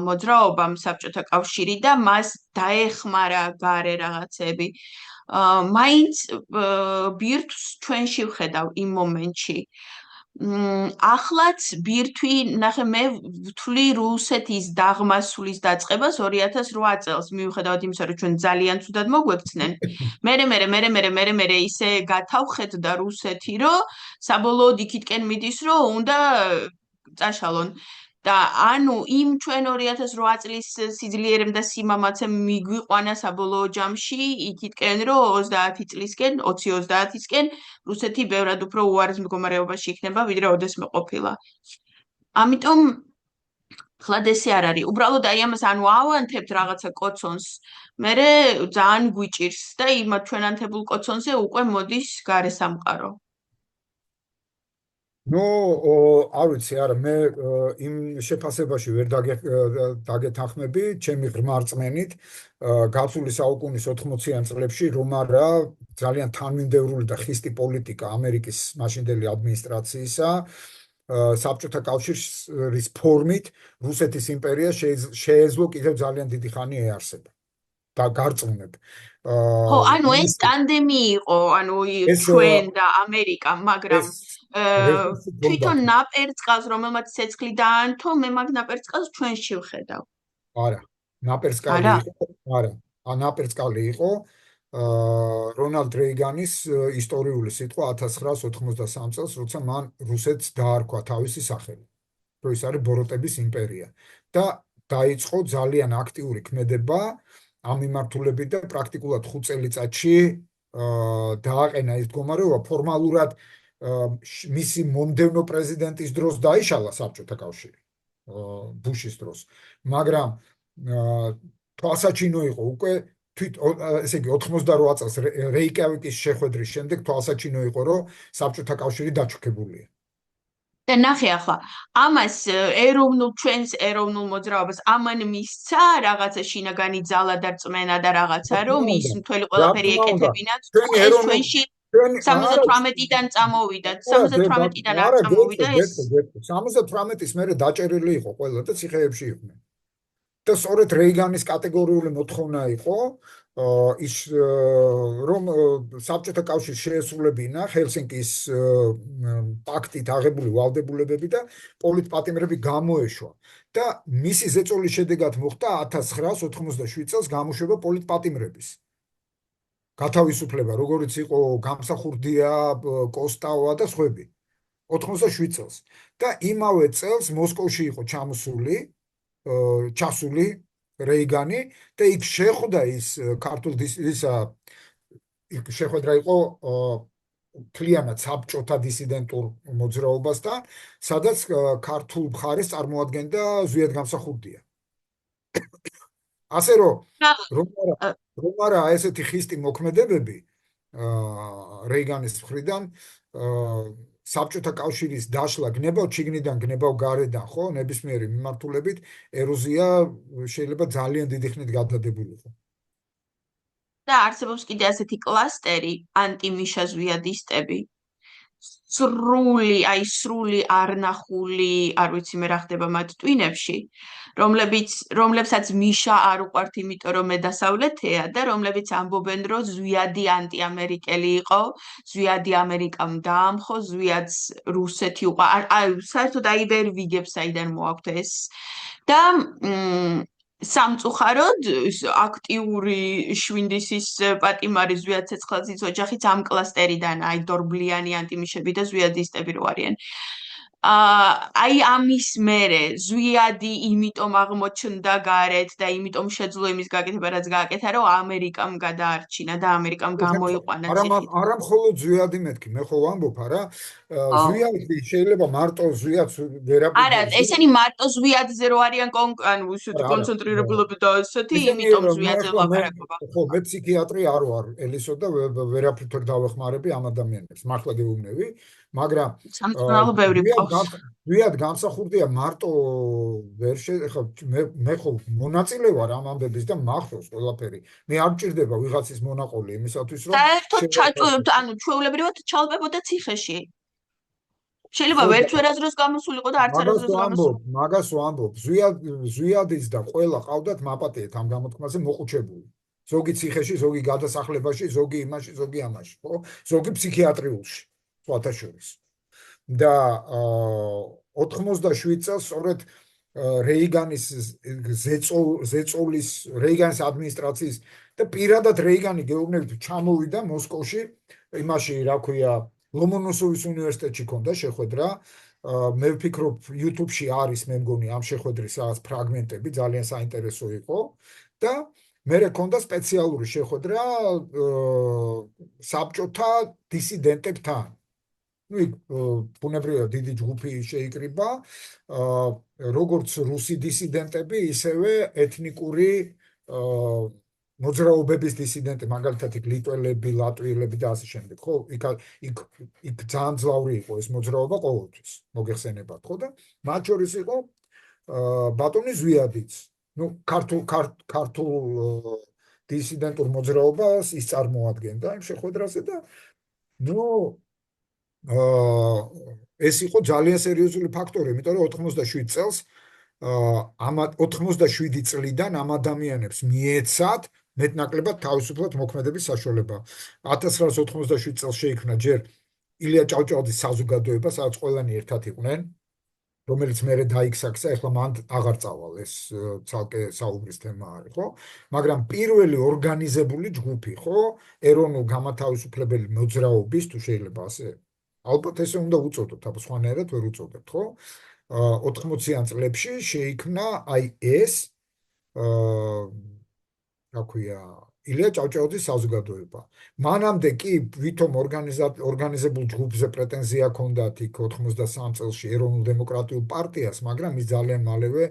მოძრაობამ საბჭოთა კავშირი და მას დაეხმარა გარე რაღაცები. მაინც ბირთვს ჩვენში ვხედავ იმ მომენტში. ახლაც ბირთვი, ნახე, მე ვთვლი რუსეთის დაღმასვლის დაწყებას 2008 წელს, მიუხედავად იმისა, რომ ჩვენ ძალიან ცუდად მოგვექცნენ. მე ისე გათავხედდა რუსეთი, რომ საბოლოოდ იქითკენ მიდის, რომ უნდა წაშალონ. და ანუ იმ ჩვენ 2008 წლის სიძლიერემ და სიმამაცემ მიგვიყვანა საბოლოო ჯამში იქითკენ, რომ 30 წლისკენ, 20-30-ისკენ რუსეთი ბევრად უფრო უარეს მდგომარეობაში იქნება, ვიდრე ოდესმე ყოფილა. ამიტომ ხლად ესე არ არის. უბრალოდ აი ამას ანუ ავანთებთ რაღაცა კოცონს, მე ძალიან გვიჭირს და იმ ჩვენანთებულ კოცონზე უკვე მოდის გარე სამყარო. არ ვიცი, არა, მე იმ შეფასებაში ვერ დაგეთანხმები, ჩემი ღრმა რწმენით, გასული საუკუნის 80-იან წლებში რომ არა ძალიან თანმიმდევრული და ხისტი პოლიტიკა ამერიკის მაშინდელი ადმინისტრაციისა, საბჭოთა კავშირის ფორმით რუსეთის იმპერია შეეძლო კიდევ ძალიან დიდი ხანი ეარსება. და გარწმუნებ. ხო, ანუ ეს ტანდემი იყო, ანუ ჩვენ და ამერიკა, მაგრამ თვითონ ნაპერწკალს, რომელმაც ცეცხლი დაანთო, მე მაგ ნაპერწკალს ჩვენში ვხედავ. არა, ნაპერწკალი იყო, არა. ნაპერწკალი იყო რონალდ რეიგანის ისტორიული სიტყვა 1993 წელს, როცა მან რუსეთს დაარქვა თავისი სახელი. რომ ის არის ბოროტების იმპერია. და დაიწყო ძალიან აქტიური ქმედება ამ მიმართულებით და პრაქტიკულად 5 წელიწადში დააყენა ეს მდგომარეობა ფორმალურად მისი მომდევნო პრეზიდენტის დროს დაიშალა საბჭოთა კავშირი ბუშის დროს, მაგრამ თვალსაჩინო იყო უკვე ესე იგი 88 წელს რეიკიავიკის შეხვედრის შემდეგ თვალსაჩინო იყო, რომ საბჭოთა კავშირი დაჩუქებულია. და ნახე ახლა, ამას ჩვენს ეროვნულ მოძრაობას ამან მისცა რაღაცა შინაგანი ძალა და რწმენა და რაღაცა, რომ ის მთელი ყველაფერი ეკეთებინათ, ეს ჩვენში 78-დან წამოვიდა, 78-დან არ წამოვიდა ეს. 78-ის მერე დაჭერილი იყო ყველა და ციხეებში იყვნენ. და სწორედ რეიგანის კატეგორიული მოთხოვნა იყო ის რომ საბჭოთა კავშირს შეესრულებინა ჰელსინკის პაქტით აღებული ვალდებულებები და პოლიტპატიმრები გამოეშვა და მისი ზეწოლის შედეგად მოხდა 1987 წელს გამოშვება პოლიტპატიმრების გათავისუფლება, როგორც იყო გამსახურდია, კოსტავა და სხვები 87 წელს და იმავე წელს მოსკოვში იყო ჩასული რეიგანი და იქ შეხვდა ის ქართულ შეხვედრა იყო მთლიანად საბჭოთა დისიდენტურ მოძრაობასთან, სადაც ქართულ მხარეს წარმოადგენდა ზვიად გამსახურდია. ასე რომ არა ესეთი ხისტი მოქმედებები რეიგანის მხრიდან საბჭოთა კავშირის დაშლა გნებავ ჩიგნიდან გნებავ გარედან, ხო, ნებისმიერი მიმართულებით ეროზია შეიძლება ძალიან დიდი ხნით გადადებულიყო. და არსებობს კიდე ასეთი კლასტერი ანტიმიშა ზვიადისტები. სრული არნახული, არ ვიცი მე რა ხდება მათ ტვინებში, რომლებსაც მიშა არ უყვართ, იმიტომ რომ მედასავლეთეა და რომლებიც ამბობენ, რომ ზვიადი ანტიამერიკელი იყო, ზვიადი ამერიკამ დაამხო, ზვიადს რუსეთი უყვარ. საერთოდ აი ვერ ვიგებ საიდან მოაქვთ ეს. და სამწუხაროდ აქტიური შვინდისის პატიმარი ზვიად ცეცხლაძის ოჯახიც ამ კლასტერიდან, აი დორბლიანი ანტიმიშები და ზვიადისტები რო არიან. აი ამის მერე ზვიადი იმიტომ აღმოჩნდა გარეთ და იმიტომ შეძლო იმის გაკეთება, რაც გააკეთა, რომ ამერიკამ გადაარჩინა და ამერიკამ გამოიყვანა ციხით. არა მხოლოდ ზვიადი მეთქი, მე ხო ვამბობ, არა, ზვიადი შეიძლება მარტო ზვიადს ვერაფერ. არა, ესენი მარტო ზვიადზე რო არიან ანუ ისეთი კონცენტრირებულები და ესეთი, იმიტომ ზვიადზე ლაპარაკობა. ხო, მე ფსიქიატრი არ ვარ, ელისო და ვერაფერ დავეხმარები ამ ადამიანებს, მართლა გეუბნები, მაგრამ სამწუხაროდ ბევრი ყავს. ზვიად გამსახურდია მარტო ვერ ხო მე ხო მონაწილე ვარ ამ ამბების და მახსოვს ყველაფერი. მე არ მჭირდება ვიღაცის მონაყოლი იმისათვის, რომ საერთოდ ჩაჭულებთ, ანუ ჩვეულებრივად ჩალბებოდა ციხეში. შეიძლება ვერც ვერაზროს გამოსულიყო და არც არაზროს გამოსულიყო. მაგას ვამბობ, ზვიადის და ყველა ყავდათ მაპატიეთ ამ გამოთქმაზე მოყუჩებული. ზოგი ციხეში, ზოგი გადასახლებაში, ზოგი იმაში, ზოგი ამაში, ხო? ზოგი ფსიქიატრიულში, სხვათა შორის. და 87 წელს სწორედ რეიგანის ზეწოლის რეიგანის ადმინისტრაციის და პირადად რეიგანი გეუბნებით ჩამოვიდა მოსკოვში იმაში, რა ქვია, ლომონოსოვის უნივერსიტეტში ქონდა შეხვედრა. მე ვფიქრობ YouTube-ში არის, მე მგონი, ამ შეხვედრის რაღაც ფრაგმენტები, ძალიან საინტერესო იყო და მერე ქონდა სპეციალური შეხვედრა საბჭოთა დისიდენტებთან. ბუნებრივია დიდი ჯგუფი შეიკრიბა, როგორც რუსი დისიდენტები, ისევე ეთნიკური მოძრაობების დისიდენტები, მაგალითად იქ ლიტველები, ლატვიელები და ასე შემდეგ, ხო? იქ ძალიან ძლავრი იყო ეს მოძრაობა ყოველთვის, მოგეხსენებათ, ხო? და მათ შორის იყო ბატონი ზვიადიც. ქართულ დისიდენტურ მოძრაობას ის წარმოადგენდა იმ შეხვედრაზე და ეს იყო ძალიან სერიოზული ფაქტორი, იმიტომ რომ 87 წელს 87 წლიდან ამ ადამიანებს მიეცათ მეტნაკლებად თავისუფლად მოქმედების საშუალება. 1987 წელს შეიქმნა ჯერ ილია ჭავჭავაძის საზოგადოება, სადაც ყველანი ერთად იყვნენ, რომელიც მერე დაიქსაქსა, ეხლა მან აღარ წავალ, ეს ცალკე საუბრის თემა არის, ხო? მაგრამ პირველი ორგანიზებული ჯგუფი, ხო? ეროვნულ გამათავისუფლებელი მოძრაობის, თუ შეიძლება ასე, ალბათ ესე უნდა უწოდოთ, აბა სხვანაირად ვერ უწოდებთ, ხო? 80-იან წლებში შეიქმნა აი ეს რა ქვია, ილია ჭავჭავაძის საზოგადოება. მანამდე კი ვითომ ორგანიზებულ ჯგუფზე პრეტენზია ჰქონდათ იქ 83 წელსში ეროვნულ დემოკრატიულ პარტიას, მაგრამ ის ძალიან მალევე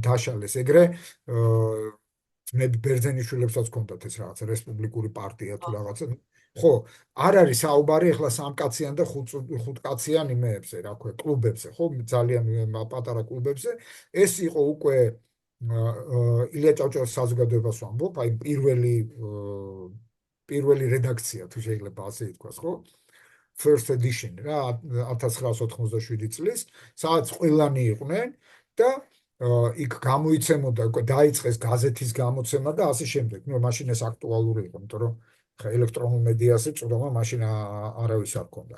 დაშალეს. ეგრე მე ბერძენიშვილებსაც ჰქონდათ ეს რაღაც რესპუბლიკური პარტია თუ რაღაცა. ხო, არ არის საუბარი ახლა სამკაციან და ხუთკაციან იმეებზე, რა ქვია, კლუბებზე, ხო, ძალიან პატარა კლუბებზე. ეს იყო უკვე ილია ჭავჭავაძის საზოგადოებას ვამბობ, აი პირველი რედაქცია, თუ შეიძლება ასე ითქვას, ხო? First edition რა 1987 წლის, სადაც ყველანი იყვნენ და იქ გამოიცემოდა, დაიწყეს გაზეთის გამოცემა და ასე შემდეგ. მაშინ ეს აქტუალური იყო, იმიტომ რომ ელექტრონულ მედიაზე წვდომა მაშინ არავის არ ჰქონდა.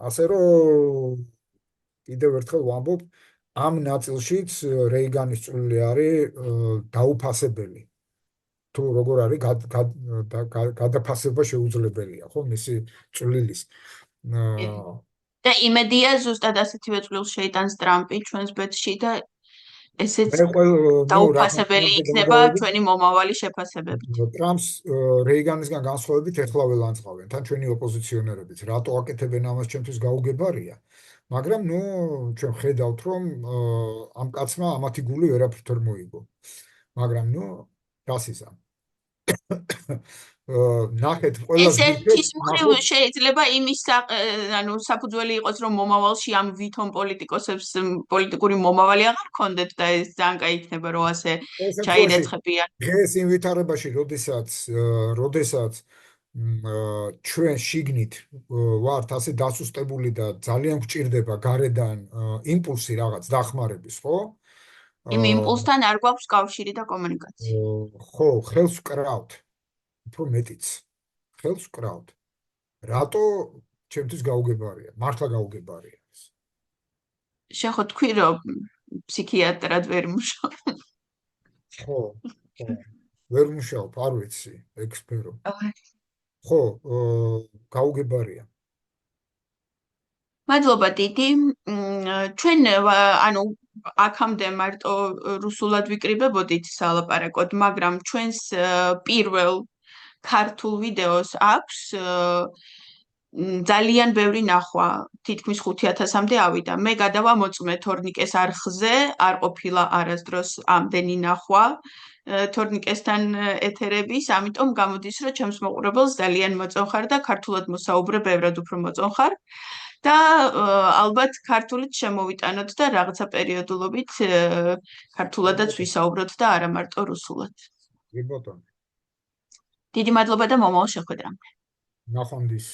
ასე რომ კიდევ ერთხელ ვამბობ, ამ ნაწილშიც რეიგანის წვლილი არის დაუფასებელი. თუ როგორ არის გადაფასება შეუძლებელია, ხო, მისი წვლილის. და იმედია ზუსტად ასეთივე წვლილს შეიტანს ტრამპი ჩვენს ბედში და ესეც მე ნუ რატომ დაუფასებელი ტრამპზე იქნება გავდივარებით? ჩვენი მომავალი შეფასებებით. ტრამპს რეიგანისგან განსხვავებით ეხლა ველანძღავენ თან ჩვენი ოპოზიციონერებიც. რატო აკეთებენ ამას ჩემთვის გაუგებარია. მაგრამ ნუ ჩვენ ხედავთ რომ ამ კაცმა ამათი გული ვერაფრით არ მოიგო. მაგრამ ნუ რასიზა. ნახეთ ეს ყველას ერთის გიჩვენს მხრივ ნახოთ შეიძლება იმის ანუ საფუძველი იყოს, რომ მომავალში ამ ვითომ პოლიტიკოსებს პოლიტიკური მომავალი აღარ ქონდეთ და ეს ძალიან კაი იქნება, რომ ასე ესეცხოვში ჩაირეცხებიან. დღეს იმ ვითარებაში როდესაც ჩვენ შიგნით ვართ ასე დასუსტებული და ძალიან გვჭირდება გარედან იმპულსი რაღაც დახმარების, ხო? იმ იმპულსთან არ გვაქვს კავშირი და კომუნიკაცია. ხო, ხელს ვკრავთ, უფრო მეტიც. ხელს ვკრავთ. რატო ჩემთვის გაუგებარია? მართლა გაუგებარია ეს. შენ ხო თქვი, რომ ფსიქიატრად ვერ მუშაობ. ხო, ხო. ვერ მუშაობ, არ ვიცი, ექსპერო. ხო, გაუგებარია. მადლობა დიდი. ჩვენ ანუ აქამდე მარტო რუსულად ვიკრიბებოდით სალაპარაკოდ, მაგრამ ჩვენს პირველ ქართულ ვიდეოს აქვს ძალიან ბევრი ნახვა, თითქმის 5,000-მდე ავიდა. მე გადავამოწმე თორნიკეს არხზე, არ ყოფილა არასდროს ამდენი ნახვა თორნიკესთან ეთერების, ამიტომ გამოდის, რომ ჩემს მოყურებელს ძალიან მოწონხარ და ქართულად მოსაუბრე ბევრად უფრო მოწონხარ. და ალბათ ქართულით შემოვიტანოთ და რაღაცა პერიოდულობით ქართულადაც ვისაუბროთ და არა მარტო რუსულად. კი ბატონო. დიდი მადლობა და მომავალ შეხვედრამდე. ნახვამდის.